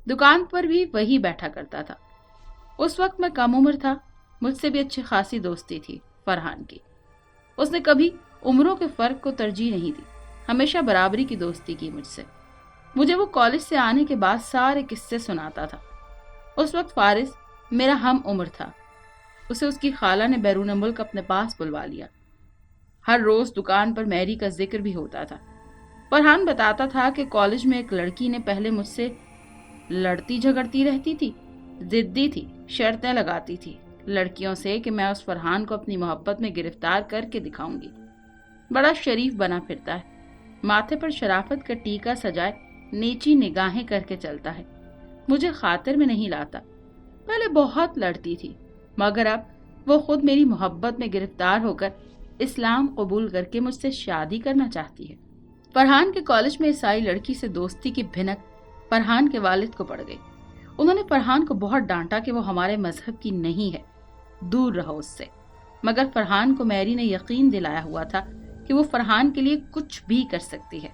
دکان پر بھی وہی بیٹھا کرتا تھا۔ اس وقت میں کم عمر تھا، مجھ سے بھی اچھی خاصی دوستی تھی فرحان کی۔ اس نے کبھی عمروں کے فرق کو ترجیح نہیں دی، ہمیشہ برابری کی دوستی کی مجھ سے۔ مجھے وہ کالج سے آنے کے بعد سارے قصے سناتا تھا۔ اس وقت فارس میرا ہم عمر تھا۔ اسے اس کی خالہ نے بیرون ملک اپنے پاس بلوا لیا۔ ہر روز دکان پر میری کا ذکر بھی ہوتا تھا۔ فرحان بتاتا تھا کہ کالج میں ایک لڑکی نے پہلے مجھ سے لڑتی جھگڑتی رہتی تھی، ضدی تھی، شرطیں لگاتی تھی لڑکیوں سے کہ میں اس فرحان کو اپنی محبت میں گرفتار کر کے دکھاؤں گی۔ بڑا شریف بنا پھرتا ہے، ماتھے پر شرافت کا ٹیکا سجائے نیچی نگاہیں کر کے چلتا ہے، مجھے خاطر میں نہیں لاتا۔ پہلے بہت لڑتی تھی مگر اب وہ خود میری محبت میں گرفتار ہو کر اسلام قبول کر کے مجھ سے شادی کرنا چاہتی ہے۔ فرحان کے کالج میں عیسائی لڑکی سے دوستی کی بھنک فرحان کے والد کو پڑ گئی۔ انہوں نے فرحان کو بہت ڈانٹا کہ وہ ہمارے مذہب کی نہیں ہے، دور رہو اس سے، مگر فرحان کو میری نے یقین دلایا ہوا تھا کہ وہ فرحان کے لیے کچھ بھی کر سکتی ہے،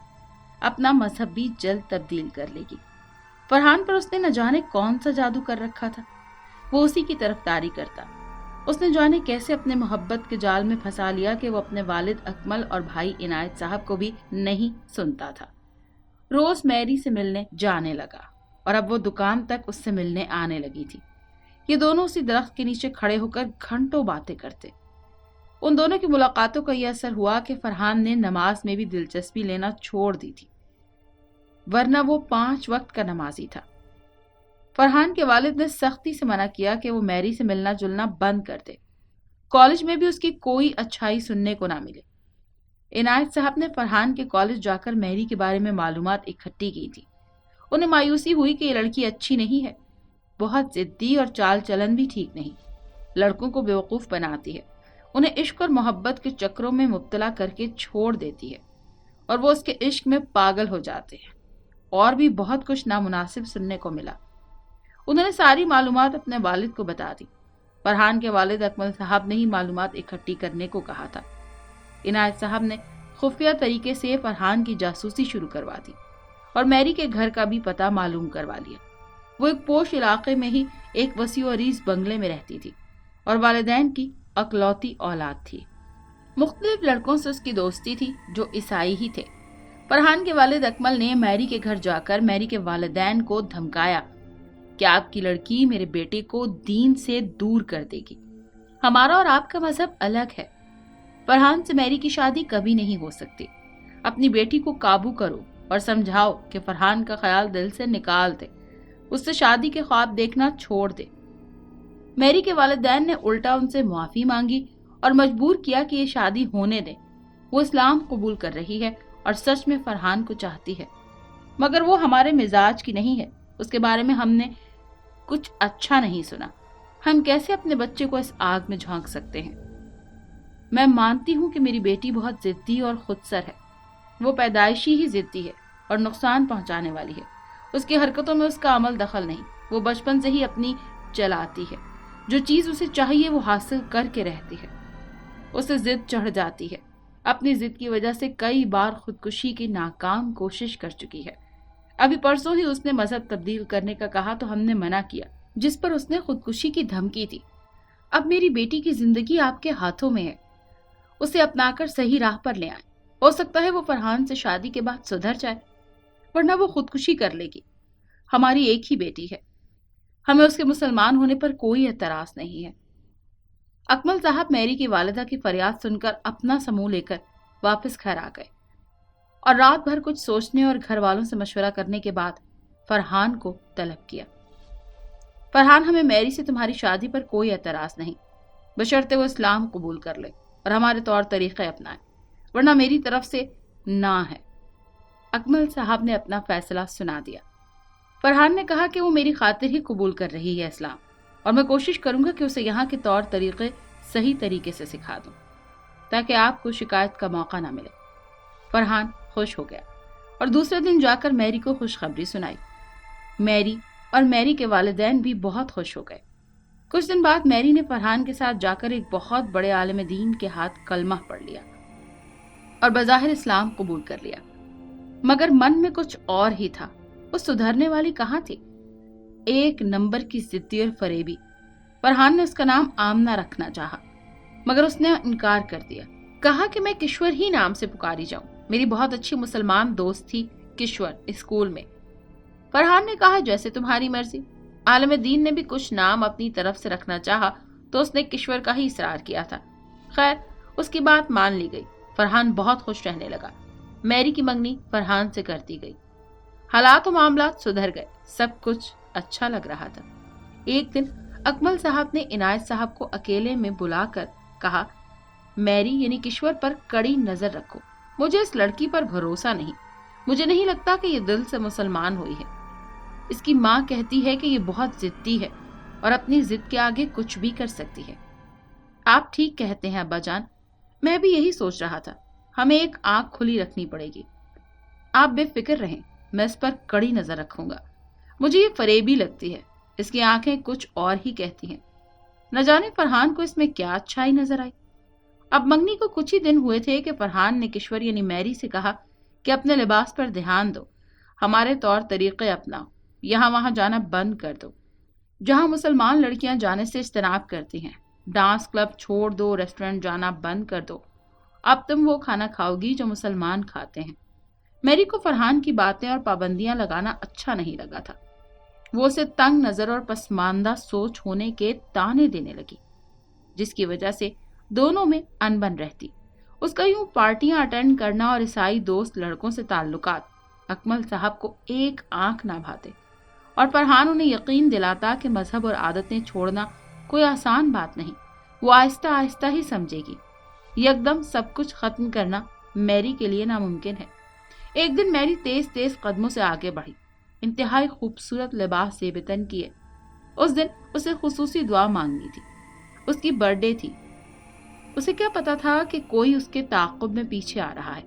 اپنا مذہب بھی جلد تبدیل کر لے گی۔ فرحان پر اس نے نہ جانے کون سا جادو کر رکھا تھا، وہ اسی کی طرفداری کرتا۔ اس نے جانے کیسے اپنے محبت کے جال میں پھنسا لیا کہ وہ اپنے والد اکمل اور بھائی عنایت صاحب کو بھی نہیں سنتا تھا۔ روز میری سے ملنے جانے لگا اور اب وہ دکان تک اس سے ملنے آنے لگی تھی۔ یہ دونوں اسی درخت کے نیچے کھڑے ہو کر گھنٹوں باتیں کرتے۔ ان دونوں کی ملاقاتوں کا یہ اثر ہوا کہ فرحان نے نماز میں بھی دلچسپی لینا چھوڑ دی تھی، ورنہ وہ 5 وقت کا نمازی تھا۔ فرحان کے والد نے سختی سے منع کیا کہ وہ میری سے ملنا جلنا بند کر دے، کالج میں بھی اس کی کوئی اچھائی سننے کو نہ ملے۔ عنایت صاحب نے فرحان کے کالج جا کر میری کے بارے میں معلومات اکٹھی کی تھی۔ انہیں مایوسی ہوئی کہ یہ لڑکی اچھی نہیں ہے، بہت ضدی اور چال چلن بھی ٹھیک نہیں، لڑکوں کو بیوقوف بناتی ہے، انہیں عشق اور محبت کے چکروں میں مبتلا کر کے چھوڑ دیتی ہے اور وہ اس کے عشق میں پاگل ہو جاتے ہیں۔ اور بھی بہت کچھ نامناسب سننے کو ملا۔ انہوں نے ساری معلومات اپنے والد کو بتا دی۔ فرحان کے والد اکمل صاحب نے ہی معلومات اکٹھی کرنے کو کہا تھا۔ عنایت صاحب نے خفیہ طریقے سے فرحان کی جاسوسی شروع کروا دی اور میری کے گھر کا بھی پتہ معلوم کروا لیا۔ وہ ایک پوش علاقے میں ہی ایک وسیع و عریض بنگلے میں رہتی تھی اور والدین کی اکلوتی اولاد تھی۔ مختلف لڑکوں سے اس کی دوستی تھی جو عیسائی ہی تھے۔ فرحان کے والد اکمل نے میری کے گھر جا کر میری کے والدین کو دھمکایا کہ آپ کی لڑکی میرے بیٹے کو دین سے دور کر دے گی، ہمارا اور آپ کا مذہب الگ ہے، فرحان سے میری کی شادی کبھی نہیں ہو سکتی، اپنی بیٹی کو قابو کرو اور سمجھاؤ کہ فرحان کا خیال دل سے نکال دے، اس سے شادی کے خواب دیکھنا چھوڑ دے۔ میری کے والدین نے الٹا ان سے معافی مانگی اور مجبور کیا کہ یہ شادی ہونے دیں، وہ اسلام قبول کر رہی ہے اور سچ میں فرحان کو چاہتی ہے۔ मगर वो हमारे मिजाज की नहीं है। उसके बारे में हमने कुछ अच्छा नहीं सुना। हम कैसे अपने बच्चे को इस आग में झोंक सकते हैं? मैं मानती हूँ कि मेरी बेटी बहुत जिद्दी और खुदसर है। वो पैदाइशी ही जिद्दी है और नुकसान पहुंचाने वाली है। उसकी हरकतों में उसका अमल दखल नहीं। वो बचपन से ही अपनी चलाती है। जो चीज उसे चाहिए वो हासिल करके रहती है। उसे जिद चढ़ जाती है। अपनी जिद की वजह से कई बार खुदकुशी की नाकाम कोशिश कर चुकी है। अभी परसों ही उसने मजहब तब्दील करने का कहा तो हमने मना किया, जिस पर उसने खुदकुशी की धमकी दी। अब मेरी बेटी की जिंदगी आपके हाथों में है। उसे अपनाकर सही राह पर ले आए। हो सकता है वो फरहान से शादी के बाद सुधर जाए, वरना वो खुदकुशी कर लेगी। हमारी एक ही बेटी है। हमें उसके मुसलमान होने पर कोई एतराज नहीं है। अकमल साहब मैरी की वालिदा की फरियाद सुनकर अपना समूह लेकर वापस घर आ गए और रात भर कुछ सोचने और घर वालों से मशवरा करने के बाद फरहान को तलब किया। फरहान, हमें मैरी से तुम्हारी शादी पर कोई एतराज नहीं, बशर्ते वो इस्लाम कबूल कर ले और हमारे तौर तरीके अपनाए, वरना मेरी तरफ से ना है। अकमल साहब ने अपना फैसला सुना दिया। फरहान ने कहा कि वो मेरी खातिर ही कबूल कर रही है इस्लाम, और मैं कोशिश करूंगा कि उसे यहाँ के तौर तरीके सही तरीके से सिखा दूं, ताकि आपको शिकायत का मौका ना मिले। फरहान खुश हो गया और दूसरे दिन जाकर मैरी को खुशखबरी सुनाई। मैरी और मैरी के वालिदैन भी बहुत खुश हो गए। कुछ दिन बाद मैरी ने फरहान के साथ जाकर एक बहुत बड़े आलिम दीन के हाथ कलमा पढ़ लिया और बज़ाहिर इस्लाम कबूल कर लिया, मगर मन में कुछ और ही था। वो सुधरने वाली कहाँ थी? एक नंबर की जिद्दी और फरेबी। फरहान ने उसका नाम आमना रखना चाहा, मगर उसने इनकार कर दिया। कहा कि मैं किश्वर ही नाम से पुकारी जाऊं। मेरी बहुत अच्छी मुसलमान दोस्त थी किश्वर स्कूल में। फरहान ने कहा, जैसे तुम्हारी मर्जी। आलिम दीन ने भी कुछ नाम अपनी तरफ से रखना चाहा तो उसने किश्वर का ही इसरार किया था। खैर, उसकी बात मान ली गई। फरहान बहुत खुश रहने लगा। मैरी की मंगनी फरहान से कर दी गई। हालात और मामलात सुधर गए। सब कुछ अच्छा लग रहा था। एक दिन अकमल साहब ने इनायत साहब को अकेले में बुलाकर कहा, मैरी यानी किश्वर पर कड़ी नजर रखो। मुझे इस लड़की पर भरोसा नहीं। मुझे नहीं लगता कि ये दिल से मुसलमान हुई है। इसकी माँ कहती है कि ये बहुत जिद्दी है और अपनी जिद के आगे कुछ भी कर सकती है। आप ठीक कहते हैं अब्बा जान, मैं भी यही सोच रहा था। हमें एक आंख खुली रखनी पड़ेगी। आप बेफिक्र रहें, मैं इस पर कड़ी नजर रखूंगा। मुझे ये फरेबी लगती है। इसकी आंखें कुछ और ही कहती हैं। न जाने फरहान को इसमें क्या अच्छाई नजर आई। अब मंगनी को कुछ ही दिन हुए थे कि फरहान ने किश्वर यानी मैरी से कहा कि अपने लिबास पर ध्यान दो, हमारे तौर तरीके अपनाओ, यहाँ वहां जाना बंद कर दो जहां मुसलमान लड़कियां जाने से इज्तनाब करती हैं। डांस क्लब छोड़ दो, रेस्टोरेंट जाना बंद कर दो। अब तुम वो खाना खाओगी जो मुसलमान खाते हैं। मैरी को फरहान की बातें और पाबंदियां लगाना अच्छा नहीं लगा था। वो उसे तंग नजर और पसमानदा सोच होने के ताने देने लगी, जिसकी वजह से दोनों में अनबन रहती। उसका यूं पार्टियां अटेंड करना और ईसाई दोस्त लड़कों से ताल्लुकात अकमल साहब को एक आंख ना भाते, और फरहान उन्हें यकीन दिलाता कि मजहब और आदतें छोड़ना कोई आसान बात नहीं। वो आहिस्ता आहिस्ता ही समझेगी। यकदम सब कुछ खत्म करना मैरी के लिए नामुमकिन है। एक दिन मैरी तेज तेज कदमों से आगे बढ़ी, इंतहाई खूबसूरत लिबास से बेतन किए। उस दिन उसे खुसूसी दुआ मांगनी थी। उसकी बर्थडे थी। उसे क्या पता था कि कोई उसके ताक़ुब में पीछे आ रहा है।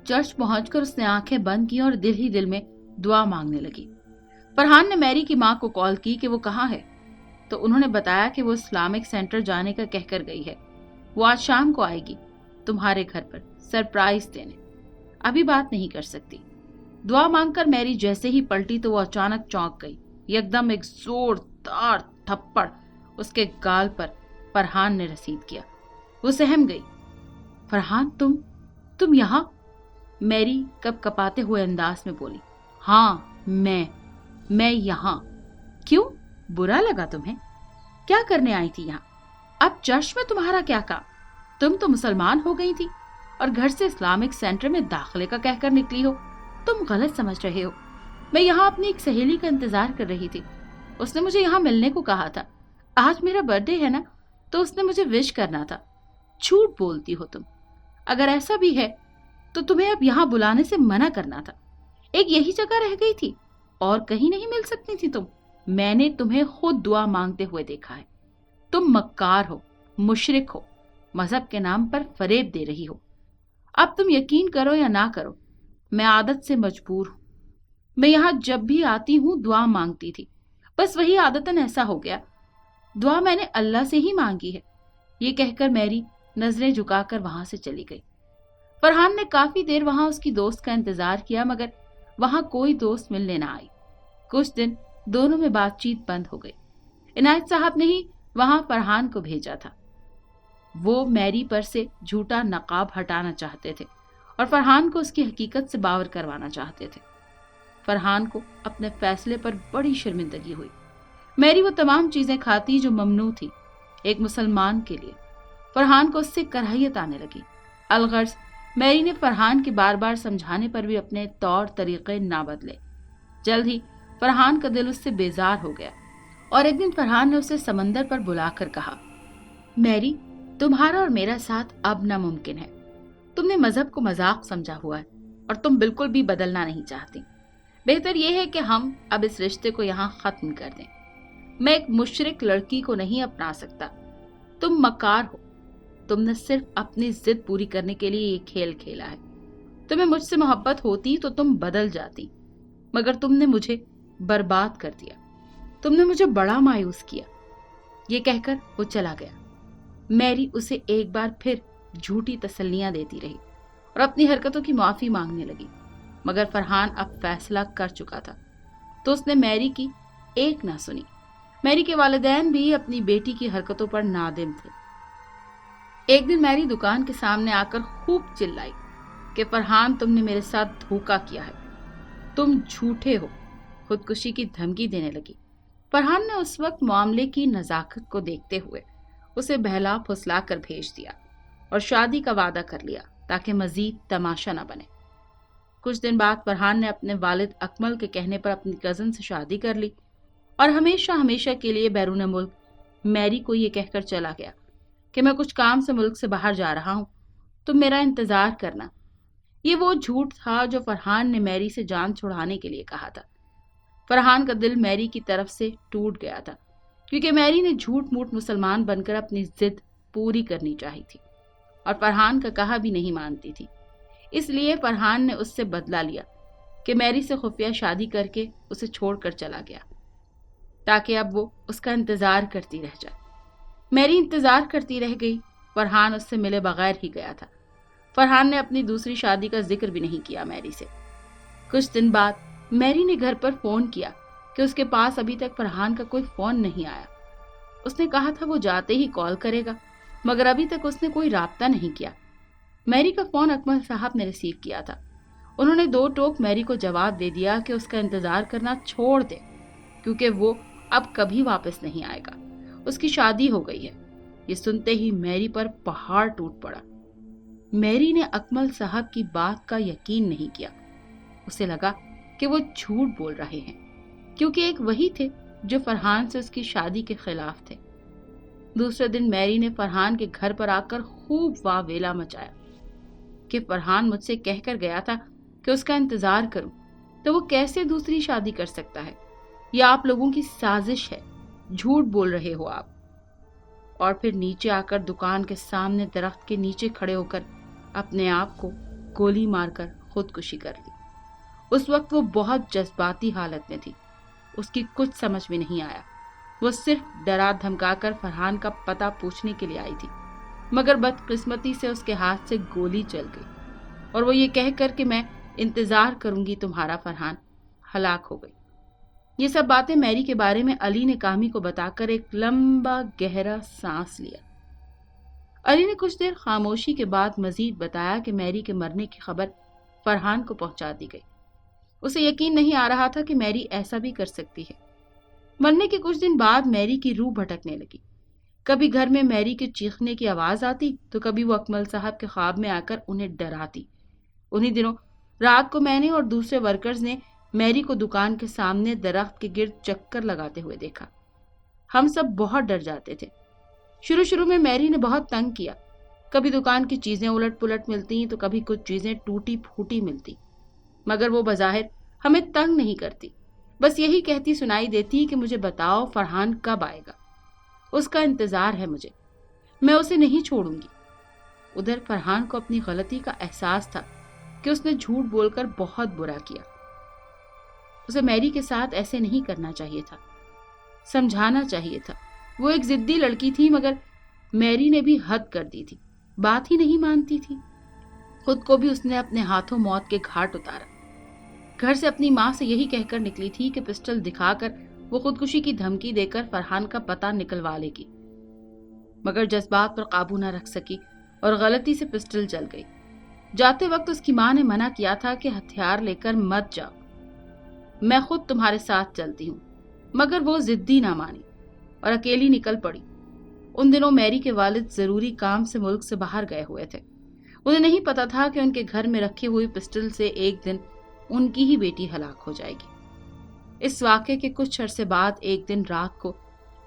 चर्च पहुंचकर उसने आंखें बंद की और दिल ही दिल में दुआ मांगने लगी। फरहान ने मैरी की माँ को कॉल की कि वो कहाँ है, तो उन्होंने बताया कि वो इस्लामिक सेंटर जाने का कहकर गई है। वो आज शाम को आएगी तुम्हारे घर पर सरप्राइज देने। अभी बात नहीं कर सकती। दुआ मांगकर मैरी जैसे ही पलटी तो वो अचानक चौंक गई। एकदम एक जोरदार थप्पड़ उसके गाल पर फरहान ने रसीद किया। वो सहम गई। फरहान, तुम यहाँ? मैरी कप कपाते हुए अंदाज में बोली। हाँ, मैं यहाँ। क्यों, बुरा लगा तुम्हें? क्या करने आई थी यहाँ? अब चर्च में तुम्हारा क्या काम? तुम तो मुसलमान हो गई थी और घर से इस्लामिक सेंटर में दाखिले का कहकर निकली हो। तुम गलत समझ रहे हो। मैं यहाँ अपनी एक सहेली का इंतजार कर रही थी। उसने मुझे यहाँ मिलने को कहा था। आज मेरा बर्थडे है ना, तो उसने मुझे विश करना था। झूठ बोलती हो तुम। अगर ऐसा भी है तो तुम्हें अब यहाँ बुलाने से मना करना था। ایک یہی جگہ رہ گئی تھی اور کہیں نہیں مل سکتی تھی تم؟ میں نے تمہیں خود دعا مانگتے ہوئے دیکھا ہے۔ تم مکار ہو، مشرک ہو، مذہب کے نام پر فریب دے رہی ہو۔ اب تم یقین کرو یا نہ کرو، میں عادت سے مجبور ہوں۔ میں یہاں جب بھی آتی ہوں دعا مانگتی تھی، بس وہی عادتاً ایسا ہو گیا۔ دعا میں نے اللہ سے ہی مانگی ہے۔ یہ کہہ کر میری نظریں جھکا کر وہاں سے چلی گئی۔ فرحان نے کافی دیر وہاں اس کی دوست کا انتظار کیا، مگر وہاں کوئی دوست ملنے نہ آئی۔ کچھ دن دونوں میں بات چیت بند ہو گئی۔ عنایت صاحب نے ہی وہاں فرحان کو بھیجا تھا۔ وہ میری پر سے جھوٹا نقاب ہٹانا چاہتے تھے اور فرحان کو اس کی حقیقت سے باور کروانا چاہتے تھے۔ فرحان کو اپنے فیصلے پر بڑی شرمندگی ہوئی۔ میری وہ تمام چیزیں کھاتی جو ممنوع تھی ایک مسلمان کے لیے۔ فرحان کو اس سے کراہیت آنے لگی۔ الغرض میری نے فرحان کے بار بار سمجھانے پر بھی اپنے طور طریقے نہ بدلے۔ جلد ہی فرحان کا دل اس سے بیزار ہو گیا اور ایک دن فرحان نے اسے سمندر پر بلا کر کہا، میری، تمہارا اور میرا ساتھ اب ناممکن ہے۔ تم نے مذہب کو مذاق سمجھا ہوا ہے اور تم بالکل بھی بدلنا نہیں چاہتی۔ بہتر یہ ہے کہ ہم اب اس رشتے کو یہاں ختم کر دیں۔ میں ایک مشرک لڑکی کو نہیں اپنا سکتا۔ تم مکار ہو۔ تم نے صرف اپنی ضد پوری کرنے کے لیے یہ کھیل کھیلا ہے۔ تمہیں مجھ سے محبت ہوتی تو تم بدل جاتی، مگر تم نے مجھے برباد کر دیا۔ تم نے مجھے بڑا مایوس کیا۔ یہ کہہ کر وہ چلا گیا۔ میری اسے ایک بار پھر جھوٹی تسلیاں دیتی رہی اور اپنی حرکتوں کی معافی مانگنے لگی، مگر فرحان اب فیصلہ کر چکا تھا تو اس نے میری کی ایک نہ سنی۔ میری کے والدین بھی اپنی بیٹی کی حرکتوں پر نادم تھے۔ ایک دن میری دکان کے سامنے آ کر خوب چلائی کہ فرحان، تم نے میرے ساتھ دھوکا کیا ہے، تم جھوٹے ہو۔ خودکشی کی دھمکی دینے لگی۔ فرحان نے اس وقت معاملے کی نزاکت کو دیکھتے ہوئے اسے بہلا پھسلا کر بھیج دیا اور شادی کا وعدہ کر لیا تاکہ مزید تماشا نہ بنے۔ کچھ دن بعد فرحان نے اپنے والد اکمل کے کہنے پر اپنی کزن سے شادی کر لی اور ہمیشہ کے لیے بیرون ملک میری کو یہ کہہ کر چلا گیا کہ میں کچھ کام سے ملک سے باہر جا رہا ہوں، تم میرا انتظار کرنا۔ یہ وہ جھوٹ تھا جو فرحان نے میری سے جان چھڑانے کے لیے کہا تھا۔ فرحان کا دل میری کی طرف سے ٹوٹ گیا تھا، کیونکہ میری نے جھوٹ موٹ مسلمان بن کر اپنی ضد پوری کرنی چاہی تھی اور فرحان کا کہا بھی نہیں مانتی تھی۔ اس لیے فرحان نے اس سے بدلہ لیا کہ میری سے خفیہ شادی کر کے اسے چھوڑ کر چلا گیا تاکہ اب وہ اس کا انتظار کرتی رہ جائے۔ میری انتظار کرتی رہ گئی۔ فرحان اس سے ملے بغیر ہی گیا تھا۔ فرحان نے اپنی دوسری شادی کا ذکر بھی نہیں کیا میری سے۔ کچھ دن بعد میری نے گھر پر فون کیا کہ اس کے پاس ابھی تک فرحان کا کوئی فون نہیں آیا۔ اس نے کہا تھا وہ جاتے ہی کال کرے گا، مگر ابھی تک اس نے کوئی رابطہ نہیں کیا۔ میری کا فون اکمل صاحب نے ریسیو کیا تھا۔ انہوں نے 2 ٹوک میری کو جواب دے دیا کہ اس کا انتظار کرنا چھوڑ دے، کیونکہ وہ اب کبھی واپس نہیں آئے گا، اس کی شادی ہو گئی ہے۔ یہ سنتے ہی میری پر پہاڑ ٹوٹ پڑا۔ میری نے اکمل صاحب کی بات کا یقین نہیں کیا۔ اسے لگا کہ وہ جھوٹ بول رہے ہیں، کیونکہ ایک وہی تھے جو فرحان سے اس کی شادی کے خلاف تھے۔ دوسرے دن میری نے فرحان کے گھر پر آ کر خوب واہ ویلا مچایا کہ فرحان مجھ سے کہہ کر گیا تھا کہ اس کا انتظار کروں، تو وہ کیسے دوسری شادی کر سکتا ہے؟ یہ آپ لوگوں کی سازش ہے، جھوٹ بول رہے ہو آپ۔ اور پھر نیچے آ کر دکان کے سامنے درخت کے نیچے کھڑے ہو کر اپنے آپ کو گولی مار کر خودکشی کر لی۔ اس وقت وہ بہت جذباتی حالت میں تھی، اس کی کچھ سمجھ میں نہیں آیا۔ وہ صرف ڈرا دھمکا کر فرحان کا پتہ پوچھنے کے لیے آئی تھی، مگر بدقسمتی سے اس کے ہاتھ سے گولی چل گئی اور وہ یہ کہہ کر کہ میں انتظار کروں گی تمہارا فرحان، ہلاک ہو گئی۔ یہ سب باتیں میری کے بارے میں علی نے کامی کو بتا کر ایک لمبا گہرا سانس لیا۔ علی نے کچھ دیر خاموشی کے بعد مزید بتایا کہ میری کے مرنے کی خبر فرحان کو پہنچا دی گئی۔ اسے یقین نہیں آ رہا تھا کہ میری ایسا بھی کر سکتی ہے۔ مرنے کے کچھ دن بعد میری کی روح بھٹکنے لگی۔ کبھی گھر میں میری کے چیخنے کی آواز آتی تو کبھی وہ اکمل صاحب کے خواب میں آ کر انہیں ڈراتی۔ انہی دنوں رات کو میں نے اور دوسرے ورکرز نے میری کو دکان کے سامنے درخت کے گرد چکر لگاتے ہوئے دیکھا۔ ہم سب بہت ڈر جاتے تھے۔ شروع میں میری نے بہت تنگ کیا۔ کبھی دکان کی چیزیں الٹ پلٹ ملتی تو کبھی کچھ چیزیں ٹوٹی پھوٹی ملتی۔ مگر وہ بظاہر ہمیں تنگ نہیں کرتی، بس یہی کہتی سنائی دیتی کہ مجھے بتاؤ فرحان کب آئے گا، اس کا انتظار ہے مجھے، میں اسے نہیں چھوڑوں گی۔ ادھر فرحان کو اپنی غلطی کا احساس تھا کہ اس نے جھوٹ بول کر بہت برا کیا۔ اسے میری کے ساتھ ایسے نہیں کرنا چاہیے تھا، سمجھانا چاہیے تھا۔ وہ ایک ضدی لڑکی تھی، مگر میری نے بھی حد کر دی تھی، بات ہی نہیں مانتی تھی۔ خود کو بھی اس نے اپنے ہاتھوں موت کے گھاٹ اتارا۔ گھر سے اپنی ماں سے یہی کہہ کر نکلی تھی کہ پسٹل دکھا کر وہ خودکشی کی دھمکی دے کر فرحان کا پتہ نکلوا لے گی، مگر جذبات پر قابو نہ رکھ سکی اور غلطی سے پسٹل چل گئی۔ جاتے وقت اس کی ماں نے منع کیا تھا کہ ہتھیار لے کر مت جاؤ، میں خود تمہارے ساتھ چلتی ہوں، مگر وہ ضدی نہ مانی اور اکیلی نکل پڑی۔ ان دنوں میری کے والد ضروری کام سے ملک سے باہر گئے ہوئے تھے۔ انہیں نہیں پتا تھا کہ ان کے گھر میں رکھی ہوئی پسٹل سے ایک دن ان کی ہی بیٹی ہلاک ہو جائے گی۔ اس واقعے کے کچھ عرصے بعد ایک دن رات کو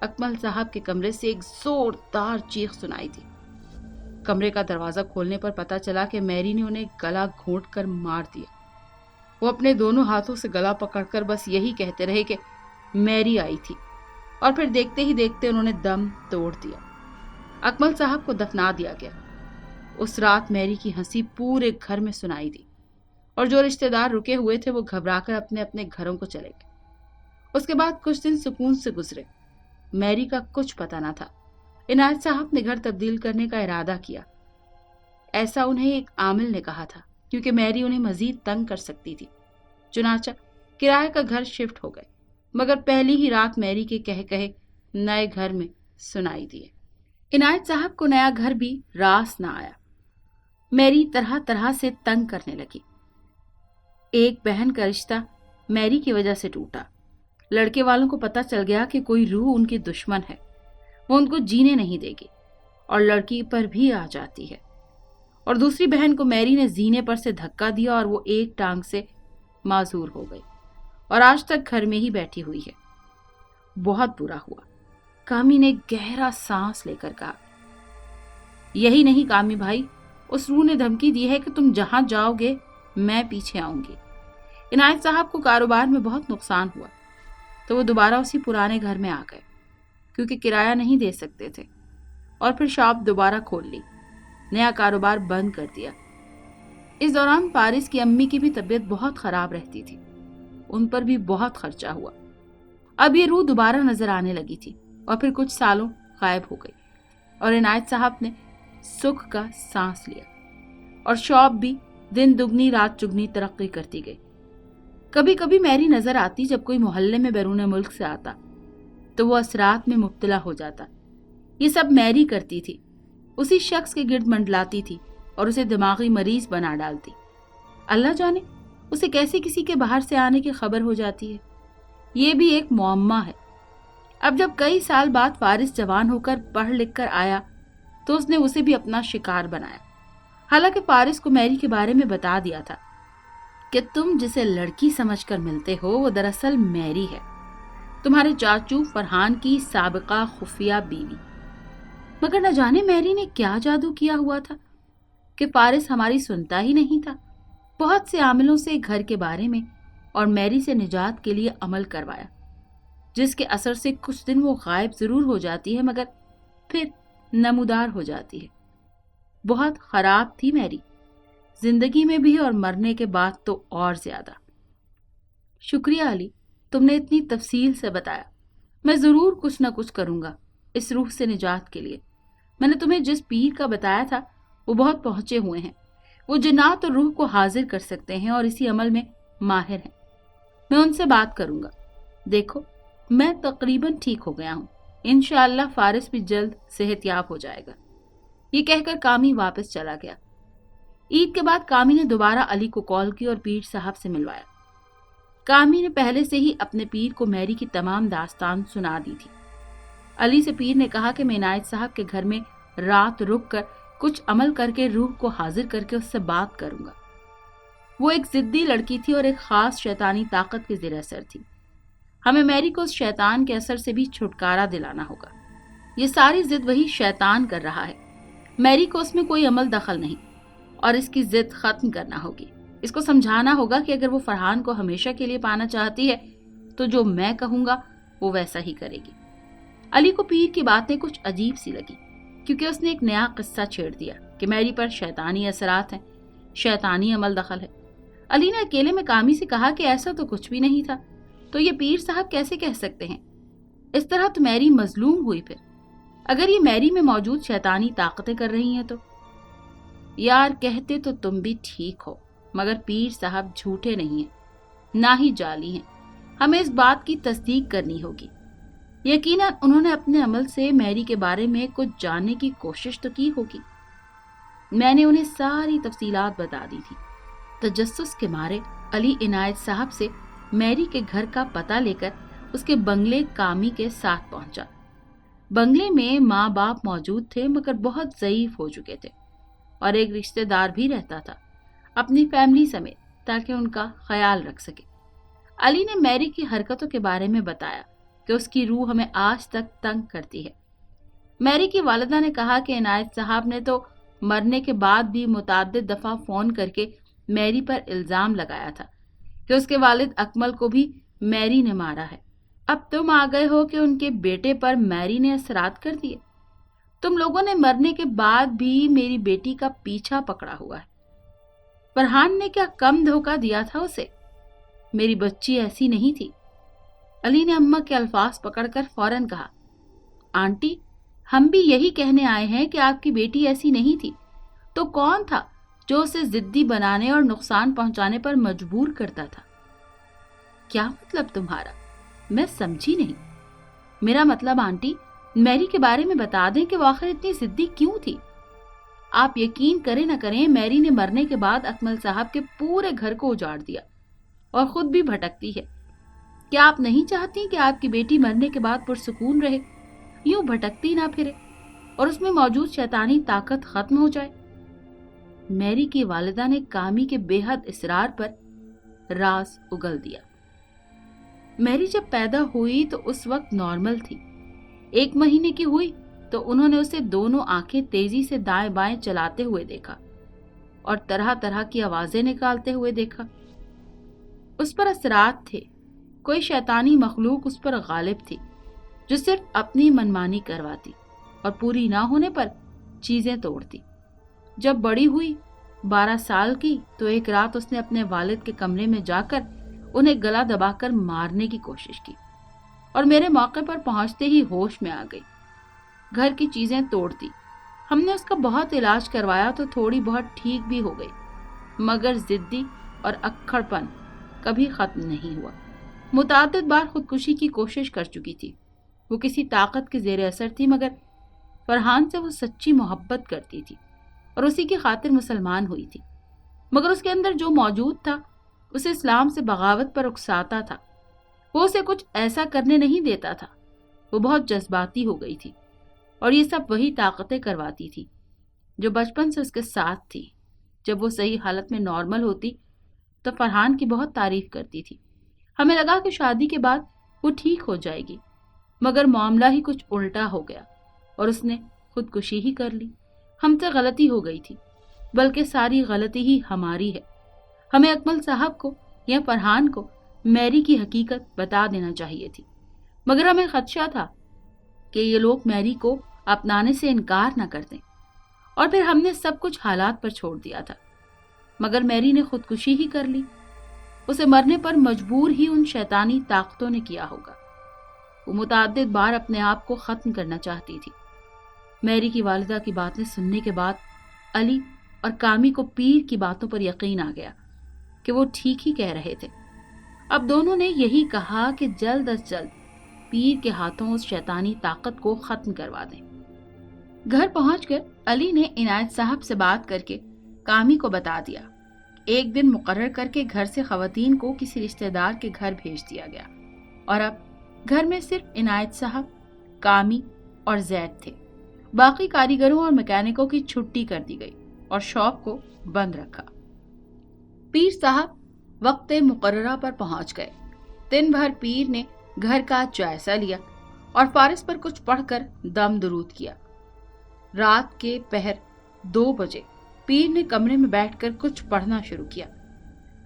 اکمل صاحب کے کمرے سے ایک زوردار چیخ سنائی تھی۔ کمرے کا دروازہ کھولنے پر پتا چلا کہ میری نے انہیں گلا گھونٹ کر مار دیا۔ وہ اپنے دونوں ہاتھوں سے گلا پکڑ کر بس یہی کہتے رہے کہ میری آئی تھی، اور پھر دیکھتے ہی دیکھتے انہوں نے دم توڑ دیا۔ اکمل صاحب کو دفنا دیا گیا۔ اس رات میری کی ہنسی پورے گھر میں سنائی دی، اور جو رشتہ دار رکے ہوئے تھے وہ گھبرا کر اپنے اپنے گھروں کو چلے گئے۔ اس کے بعد کچھ دن سکون سے گزرے۔ میری کا کچھ پتہ نہ تھا۔ عنایت صاحب نے گھر تبدیل کرنے کا ارادہ کیا، ایسا انہیں ایک عامل نے کہا تھا، کیونکہ میری انہیں مزید تنگ کر سکتی تھی۔ چنانچہ کرائے کا گھر شفٹ ہو گئے، مگر پہلی ہی رات میری کے کہے نئے گھر میں سنائی دیے۔ عنایت صاحب کو نیا گھر بھی راس نہ آیا۔ میری طرح طرح سے تنگ کرنے لگی۔ ایک بہن کا رشتہ میری کی وجہ سے ٹوٹا۔ لڑکے والوں کو پتہ چل گیا کہ کوئی روح ان کی دشمن ہے، وہ ان کو جینے نہیں دے گی اور لڑکی پر بھی آ جاتی ہے۔ اور دوسری بہن کو میری نے زینے پر سے دھکا دیا اور وہ ایک ٹانگ سے معذور ہو گئی اور آج تک گھر میں ہی بیٹھی ہوئی ہے۔ بہت برا ہوا۔ کامی نے گہرا سانس لے کر کہا، یہی نہیں کامی بھائی، اس روح نے دھمکی دی ہے کہ تم جہاں جاؤ گے میں پیچھے آؤں گی۔ عنایت صاحب کو کاروبار میں بہت نقصان ہوا تو وہ دوبارہ اسی پرانے گھر میں آ گئے، کیونکہ کرایہ نہیں دے سکتے تھے، اور پھر شاپ دوبارہ کھول لی، نیا کاروبار بند کر دیا۔ اس دوران فارس کی امی کی بھی طبیعت بہت خراب رہتی تھی، ان پر بھی بہت خرچہ ہوا۔ اب یہ روح دوبارہ نظر آنے لگی تھی اور پھر کچھ سالوں غائب ہو گئی، اور عنایت صاحب نے سکھ کا سانس لیا، اور شاپ بھی دن دگنی رات چگنی ترقی کرتی گئی۔ کبھی کبھی میری نظر آتی جب کوئی محلے میں بیرون ملک سے آتا تو وہ اثرات میں مبتلا ہو جاتا۔ یہ سب میری کرتی تھی، اسی شخص کے گرد منڈلاتی تھی اور اسے دماغی مریض بنا ڈالتی۔ اللہ جانے اسے کیسے کسی کے باہر سے آنے کی خبر ہو جاتی ہے، یہ بھی ایک معمہ ہے۔ اب جب کئی سال بعد فارس جوان ہو کر پڑھ لکھ کر آیا تو اس نے اسے بھی اپنا شکار بنایا، حالانکہ فارس کو میری کے بارے میں بتا دیا تھا کہ تم جسے لڑکی سمجھ کر ملتے ہو وہ دراصل میری ہے، تمہارے چاچو فرحان کی سابقہ خفیہ بیوی۔ مگر نہ جانے میری نے کیا جادو کیا ہوا تھا کہ فارس ہماری سنتا ہی نہیں تھا۔ بہت سے عاملوں سے گھر کے بارے میں اور میری سے نجات کے لیے عمل کروایا، جس کے اثر سے کچھ دن وہ غائب ضرور ہو جاتی ہے مگر پھر نمودار ہو جاتی ہے۔ بہت خراب تھی میری، زندگی میں بھی اور مرنے کے بعد تو اور زیادہ۔ شکریہ علی، تم نے اتنی تفصیل سے بتایا۔ میں ضرور کچھ نہ کچھ کروں گا اس روح سے نجات کے لیے۔ میں نے تمہیں جس پیر کا بتایا تھا وہ بہت پہنچے ہوئے ہیں، وہ جنات اور روح کو حاضر کر سکتے ہیں اور اسی عمل میں ماہر ہیں۔ میں ان سے بات کروں گا۔ دیکھو میں تقریباً ٹھیک ہو گیا ہوں، انشاءاللہ فارس بھی جلد صحت یاب ہو جائے گا۔ یہ کہہ کر کامی واپس چلا گیا۔ عید کے بعد کامی نے دوبارہ علی کو کال کی اور پیر صاحب سے ملوایا۔ کامی نے پہلے سے ہی اپنے پیر کو میری کی تمام داستان سنا دی تھی۔ علی سے پیر نے کہا کہ میں عنایت صاحب کے گھر میں رات رک کر کچھ عمل کر کے روح کو حاضر کر کے اس سے بات کروں گا۔ وہ ایک ضدی لڑکی تھی اور ایک خاص شیطانی طاقت کے زیر اثر تھی۔ ہمیں میری کو اس شیطان کے اثر سے بھی چھٹکارا دلانا ہوگا۔ یہ ساری ضد وہی شیطان کر رہا ہے، میری کو اس میں کوئی عمل دخل نہیں، اور اس کی ضد ختم کرنا ہوگی۔ اس کو سمجھانا ہوگا کہ اگر وہ فرحان کو ہمیشہ کے لیے پانا چاہتی ہے تو جو میں کہوں گا وہ ویسا ہی کرے گی۔ علی کو پیر کی باتیں کچھ عجیب سی لگی، کیونکہ اس نے ایک نیا قصہ چھیڑ دیا کہ میری پر شیطانی اثرات ہیں، شیطانی عمل دخل ہے۔ علی نے اکیلے میں کامی سے کہا کہ ایسا تو کچھ بھی نہیں تھا، تو یہ پیر صاحب کیسے کہہ سکتے ہیں؟ اس طرح تو میری مظلوم ہوئی۔ پھر اگر یہ میری میں موجود شیطانی طاقتیں کر رہی ہیں تو یار کہتے تو تم بھی ٹھیک ہو، مگر پیر صاحب جھوٹے نہیں ہیں، نہ ہی جعلی ہیں، ہمیں اس بات کی تصدیق کرنی ہوگی۔ یقیناً انہوں نے اپنے عمل سے میری کے بارے میں کچھ جاننے کی کوشش تو کی ہوگی۔ میں نے انہیں ساری تفصیلات بتا دی تھی۔ تجسس کے مارے علی عنایت صاحب سے میری کے گھر کا پتہ لے کر اس کے بنگلے کامی کے ساتھ پہنچا۔ بنگلے میں ماں باپ موجود تھے، مگر بہت ضعیف ہو چکے تھے، اور ایک رشتہ دار بھی رہتا تھا اپنی فیملی سمیت، تاکہ ان کا خیال رکھ سکے۔ علی نے میری کی حرکتوں کے بارے میں بتایا کہ اس کی روح ہمیں آج تک تنگ کرتی ہے۔ میری کی والدہ نے کہا کہ عنایت صاحب نے تو مرنے کے بعد بھی متعدد دفعہ فون کر کے میری پر الزام لگایا تھا کہ اس کے والد اکمل کو بھی میری نے مارا ہے۔ اب تم آ گئے ہو کہ ان کے بیٹے پر میری نے اثرات کر دیے۔ تم لوگوں نے مرنے کے بعد بھی میری بیٹی کا پیچھا پکڑا ہوا ہے۔ فرحان نے کیا کم دھوکہ دیا تھا اسے؟ میری بچی ایسی نہیں تھی۔ علی نے اماں کے الفاظ پکڑ کر فوراً کہا، آنٹی ہم بھی یہی کہنے آئے ہیں کہ آپ کی بیٹی ایسی نہیں تھی، تو کون تھا جو اسے ضدی بنانے اور نقصان پہنچانے پر مجبور کرتا تھا؟ کیا مطلب تمہارا؟ میں سمجھی نہیں۔ میرا مطلب آنٹی میری کے بارے میں بتا دیں کہ وہ آخر اتنی ضدی کیوں تھی۔ آپ یقین کریں نہ کریں، میری نے مرنے کے بعد اکمل صاحب کے پورے گھر کو اجاڑ دیا اور خود بھی بھٹکتی ہے۔ کیا آپ نہیں چاہتی کہ آپ کی بیٹی مرنے کے بعد پرسکون رہے، یوں بھٹکتی نہ پھرے اور اس میں موجود شیطانی طاقت ختم ہو جائے؟ میری کی والدہ نے کامی کے بے حد اصرار پر راز اگل دیا۔ میری جب پیدا ہوئی تو اس وقت نارمل تھی۔ 1 مہینے کی ہوئی تو انہوں نے اسے دونوں آنکھیں تیزی سے دائیں بائیں چلاتے ہوئے دیکھا اور طرح طرح کی آوازیں نکالتے ہوئے دیکھا۔ اس پر اثرات تھے، کوئی شیطانی مخلوق اس پر غالب تھی جو صرف اپنی منمانی کرواتی اور پوری نہ ہونے پر چیزیں توڑتی۔ جب بڑی ہوئی 12 سال کی تو ایک رات اس نے اپنے والد کے کمرے میں جا کر انہیں گلا دبا کر مارنے کی کوشش کی اور میرے موقع پر پہنچتے ہی ہوش میں آ گئی۔ گھر کی چیزیں توڑتی۔ ہم نے اس کا بہت علاج کروایا تو تھوڑی بہت ٹھیک بھی ہو گئی، مگر ضدی اور اکھڑ پن کبھی ختم نہیں ہوا۔ متعدد بار خودکشی کی کوشش کر چکی تھی۔ وہ کسی طاقت کے زیر اثر تھی، مگر فرحان سے وہ سچی محبت کرتی تھی اور اسی کی خاطر مسلمان ہوئی تھی، مگر اس کے اندر جو موجود تھا اسے اسلام سے بغاوت پر اکساتا تھا۔ وہ اسے کچھ ایسا کرنے نہیں دیتا تھا۔ وہ بہت جذباتی ہو گئی تھی اور یہ سب وہی طاقتیں کرواتی تھی جو بچپن سے اس کے ساتھ تھی۔ جب وہ صحیح حالت میں نارمل ہوتی تو فرحان کی بہت تعریف کرتی تھی۔ ہمیں لگا کہ شادی کے بعد وہ ٹھیک ہو جائے گی، مگر معاملہ ہی کچھ الٹا ہو گیا اور اس نے خودکشی ہی کر لی۔ ہم سے غلطی ہو گئی تھی، بلکہ ساری غلطی ہی ہماری ہے۔ ہمیں اکمل صاحب کو یا فرحان کو میری کی حقیقت بتا دینا چاہیے تھی، مگر ہمیں خدشہ تھا کہ یہ لوگ میری کو اپنانے سے انکار نہ کر دیں، اور پھر ہم نے سب کچھ حالات پر چھوڑ دیا تھا۔ مگر میری نے خودکشی ہی کر لی۔ اسے مرنے پر مجبور ہی ان شیطانی طاقتوں نے کیا ہوگا۔ وہ متعدد بار اپنے آپ کو ختم کرنا چاہتی تھی۔ میری کی والدہ کی باتیں سننے کے بعد علی اور کامی کو پیر کی باتوں پر یقین آ گیا کہ وہ ٹھیک ہی کہہ رہے تھے۔ اب دونوں نے یہی کہا کہ جلد از جلد پیر کے ہاتھوں اس شیطانی طاقت کو ختم کروا دیں۔ گھر پہنچ کر علی نے عنایت صاحب سے بات کر کے کامی کو بتا دیا۔ ایک دن مقرر کر کے گھر سے خواتین کو کسی رشتہ دار کے گھر بھیج دیا گیا، اور اب گھر میں صرف عنایت صاحب، کامی اور زید تھے۔ باقی کاریگروں اور میکینکوں کی چھٹی کر دی گئی اور شاپ کو بند رکھا۔ پیر صاحب وقت مقررہ پر پہنچ گئے۔ دن بھر پیر نے گھر کا جائزہ لیا اور فارس پر کچھ پڑھ کر دم درود کیا۔ رات کے پہر 2 بجے پیر نے کمرے میں بیٹھ کر کچھ پڑھنا شروع کیا۔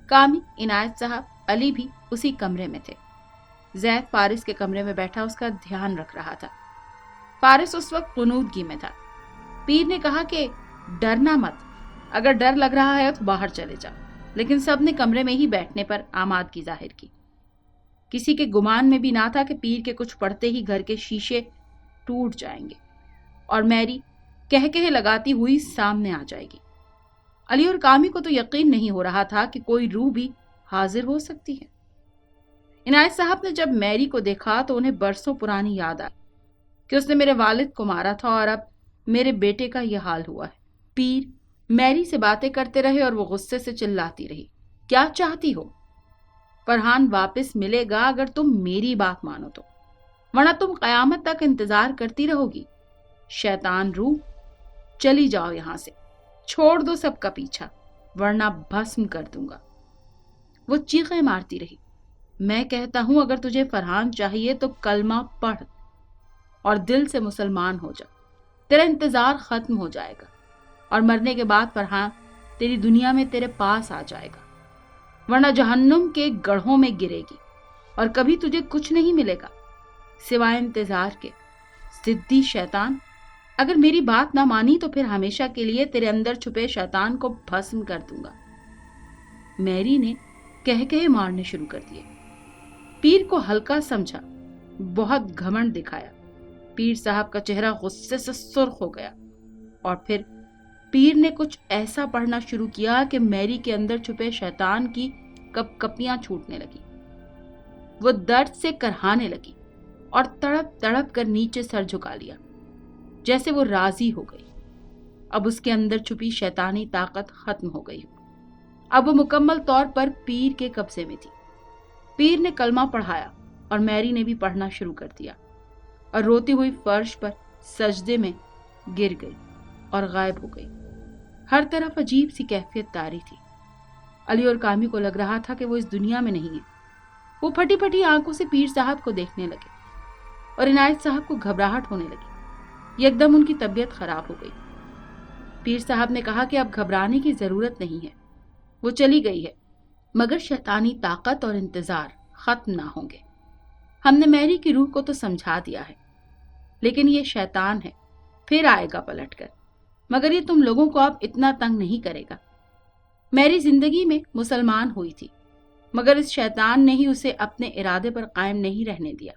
कामी, इनायत साहब, अली भी उसी कमरे में थे। जैद फारिस के कमरे में बैठा उसका ध्यान रख रहा था। फारिस उस वक्त कुनूदगी में था। पीर ने कहा कि डरना मत, अगर डर लग रहा है तो बाहर चले जाओ, लेकिन सब ने कमरे में ही बैठने पर आमादगी जाहिर की। किसी के गुमान में भी ना था कि पीर के कुछ पड़ते ही घर के शीशे टूट जाएंगे और मैरी कह लगाती हुई सामने आ जाएगी। अली और कामी को तो यकीन नहीं हो रहा था कि कोई रूह भी हाजिर हो सकती है। इनायत साहब ने जब मैरी को देखा तो उन्हें बरसों पुरानी याद आई कि उसने मेरे वालिद को मारा था और अब मेरे बेटे का यह हाल हुआ है। पीर मैरी से बातें करते रहे और वो गुस्से से चिल्लाती रही, क्या चाहती हो? फरहान वापस मिलेगा अगर तुम मेरी बात मानो तो, वरना तुम कयामत तक इंतजार करती रहोगी। शैतान रूह, चली जाओ यहां से, छोड़ दो सबका पीछा, वरना भस्म कर दूंगा। वो चीखें मारती रही, मैं कहता हूं अगर तुझे फरहान चाहिए तो कलमा पढ़ और दिल से मुसलमान हो जा, तेरा इंतजार खत्म हो जाएगा और मरने के बाद फरहान तेरी दुनिया में तेरे पास आ जाएगा, वरना जहन्नुम के गढ़ों में गिरेगी और कभी तुझे कुछ नहीं मिलेगा सिवाय इंतजार के। जिद्दी शैतान, अगर मेरी बात ना मानी तो फिर हमेशा के लिए तेरे अंदर छुपे शैतान को भस्म कर दूंगा। मैरी ने कह मारने शुरू कर दिए। पीर को हल्का समझा, बहुत घमंड दिखाया। पीर साहब का चेहरा गुस्से से सुर्ख हो गया और फिर पीर ने कुछ ऐसा पढ़ना शुरू किया कि मैरी के अंदर छुपे शैतान की कपकपियां छूटने लगी। वो दर्द से करहाने लगी और तड़प तड़प कर नीचे सर झुका लिया, जैसे वो राजी हो गई। अब उसके अंदर छुपी शैतानी ताकत खत्म हो गई। अब वो मुकम्मल तौर पर पीर के कब्जे में थी। पीर ने कलमा पढ़ाया और मैरी ने भी पढ़ना शुरू कर दिया और रोती हुई फर्श पर सजदे में गिर गई और गायब हो गई। हर तरफ अजीब सी कैफियत तारी थी। अली और कामी को लग रहा था कि वो इस दुनिया में नहीं है। वो फटी फटी आंखों से पीर साहब को देखने लगे और इनायत साहब को घबराहट होने लगी। एकदम उनकी तबीयत खराब हो गई। पीर साहब ने कहा कि अब घबराने की जरूरत नहीं है, वो चली गई है, मगर शैतानी ताकत और इंतजार खत्म ना होंगे। हमने मैरी की रूह को तो समझा दिया है, लेकिन ये शैतान है, फिर आएगा पलटकर, मगर ये तुम लोगों को अब इतना तंग नहीं करेगा। मैरी जिंदगी में मुसलमान हुई थी, मगर इस शैतान ने ही उसे अपने इरादे पर कायम नहीं रहने दिया।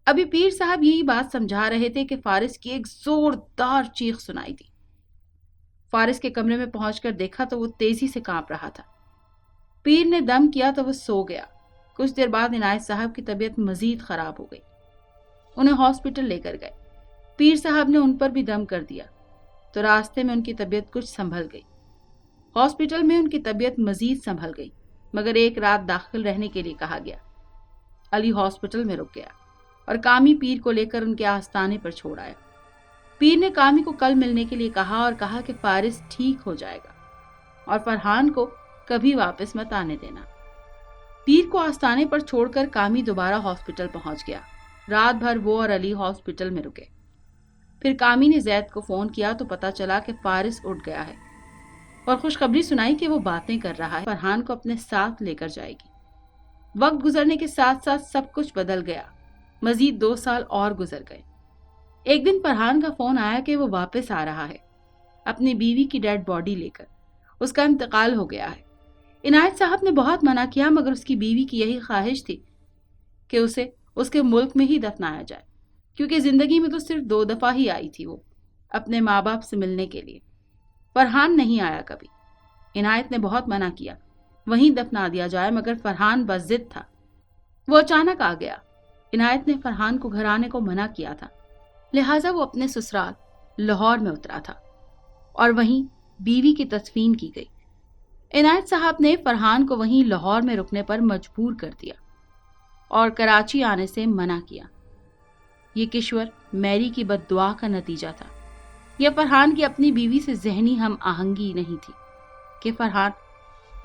अभी पीर साहब यही बात समझा रहे थे कि फारिस की एक जोरदार चीख सुनाई दी। फारिस के कमरे में पहुंचकर देखा तो वो तेजी से कांप रहा था। पीर ने दम किया तो वो सो गया। कुछ देर बाद इनायत साहब की तबीयत मजीद खराब हो गई। उन्हें हॉस्पिटल लेकर गए। पीर साहब ने उन पर भी दम कर दिया तो रास्ते में उनकी तबीयत कुछ संभल गई। हॉस्पिटल में उनकी तबीयत मजीद संभल गई, मगर एक रात दाखिल रहने के लिए कहा गया। अली हॉस्पिटल में रुक गया और कामी पीर को लेकर उनके आस्थाने पर छोड़ आया। पीर ने कामी को कल मिलने के लिए कहा और कहा कि फारिस ठीक हो जाएगा और फरहान को कभी वापस मत आने देना। पीर को आस्थाने पर छोड़कर कामी दोबारा हॉस्पिटल पहुंच गया। रात भर वो और अली हॉस्पिटल में रुके। फिर कामी ने जैद को फोन किया तो पता चला कि फारिस उठ गया है और खुशखबरी सुनाई कि वो बातें कर रहा है, फरहान को अपने साथ लेकर जाएगी। वक्त गुजरने के साथ साथ सब कुछ बदल गया। मजीद 2 साल और गुजर गए। एक दिन फरहान का फोन आया कि वो वापस आ रहा है अपनी बीवी की डेड बॉडी लेकर। उसका इंतकाल हो गया है। इनायत साहब ने बहुत मना किया, मगर उसकी बीवी की यही ख्वाहिश थी कि उसे उसके मुल्क में ही दफनाया जाए, क्योंकि जिंदगी में तो सिर्फ 2 दफा ही आई थी वो अपने माँ बाप से मिलने के लिए। फरहान नहीं आया कभी। इनायत ने बहुत मना किया वहीं दफना दिया जाए, मगर फरहान बस जिद था। वो अचानक आ गया। इनायत ने फरहान को घर आने को मना किया था, लिहाजा वो अपने ससुराल लाहौर में उतरा था और वहीं बीवी की तदफीन की गई। इनायत साहब ने फरहान को वहीं लाहौर में रुकने पर मजबूर कर दिया और कराची आने से मना किया। ये किश्वर मैरी की बद्दुआ का नतीजा था। यह फरहान की अपनी बीवी से ज़हनी हम आहंगी नहीं थी कि फरहान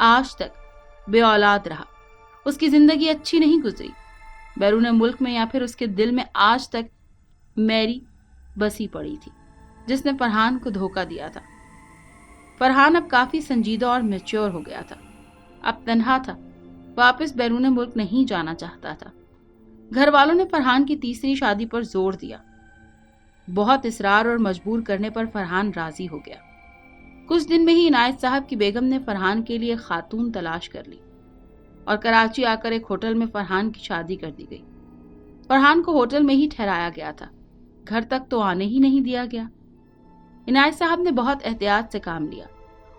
आज तक बेऔलाद रहा। उसकी जिंदगी अच्छी नहीं गुजरी। बैरून मुल्क में या फिर उसके दिल में आज तक मैरी बसी पड़ी थी, जिसने फरहान को धोखा दिया था। फरहान अब काफी संजीदा और मैच्योर हो गया था। अब तन्हा था, वापस बैरून मुल्क नहीं जाना चाहता था। घर वालों ने फरहान की तीसरी शादी पर जोर दिया। बहुत इसरार और मजबूर करने पर फरहान राजी हो गया। कुछ दिन में ही इनायत साहब की बेगम ने फरहान के लिए खातून तलाश कर ली और कराची आकर एक होटल में फरहान की शादी कर दी गई। फरहान को होटल में ही ठहराया गया था, घर तक तो आने ही नहीं दिया गया। इनायत साहब ने बहुत एहतियात से काम लिया।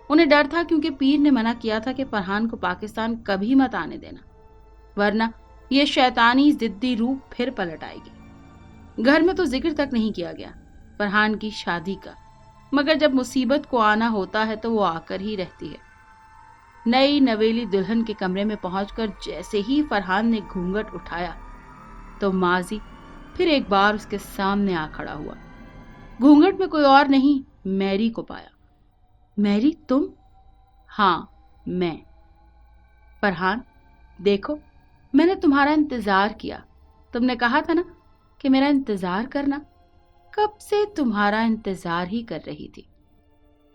उन्हें डर था क्योंकि पीर ने मना किया था कि फरहान को पाकिस्तान कभी मत आने देना, वरना ये शैतानी जिद्दी रूह फिर पलट आएगी। घर में तो जिक्र तक नहीं किया गया फरहान की शादी का, मगर जब मुसीबत को आना होता है तो वो आकर ही रहती है। नई नवेली दुल्हन के कमरे में पहुंचकर जैसे ही फरहान ने घूंघट उठाया तो माजी फिर एक बार उसके सामने आ खड़ा हुआ। घूंघट में कोई और नहीं, मैरी को पाया। मैरी, तुम? हाँ, मैं। फरहान, देखो, मैंने तुम्हारा इंतजार किया। तुमने कहा था ना कि मेरा इंतजार करना। कब से तुम्हारा इंतजार ही कर रही थी।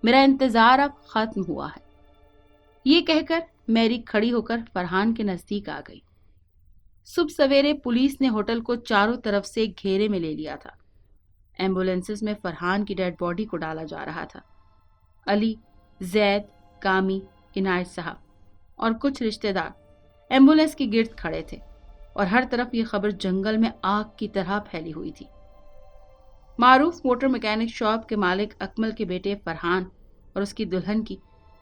मेरा इंतजार अब खत्म हुआ है। ये कहकर मैरी खड़ी होकर फरहान के नजदीक आ गई। सुबह सवेरे पुलिस ने होटल को चारों तरफ से घेरे में ले लिया था। एम्बुलेंसेस में फरहान की डेड बॉडी को डाला जा रहा था। अली, जैद, कामी, इनायत साहब और कुछ रिश्तेदार एम्बुलेंस के गिर्द खड़े थे और हर तरफ ये खबर जंगल में आग की तरह फैली हुई थी। मारूफ मोटर मैकेनिक शॉप के मालिक अकमल के बेटे फरहान और उसकी दुल्हन की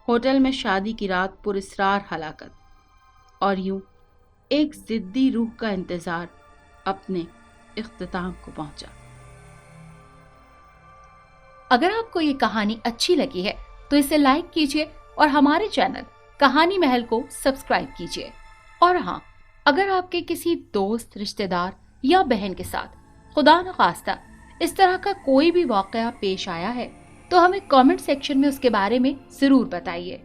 होटल में शादी की रात पुरस्रार हलाकत और यूं एक जिद्दी रूह का इंतजार अपने इख्तिताम को पहुंचा। अगर आपको ये कहानी अच्छी लगी है तो इसे लाइक कीजिए और हमारे चैनल कहानी महल को सब्सक्राइब कीजिए। और हाँ, अगर आपके किसी दोस्त, रिश्तेदार या बहन के साथ खुदा न खास्ता इस तरह का कोई भी वाकया पेश आया है तो हमें कमेंट सेक्शन में उसके बारे में जरूर बताइए।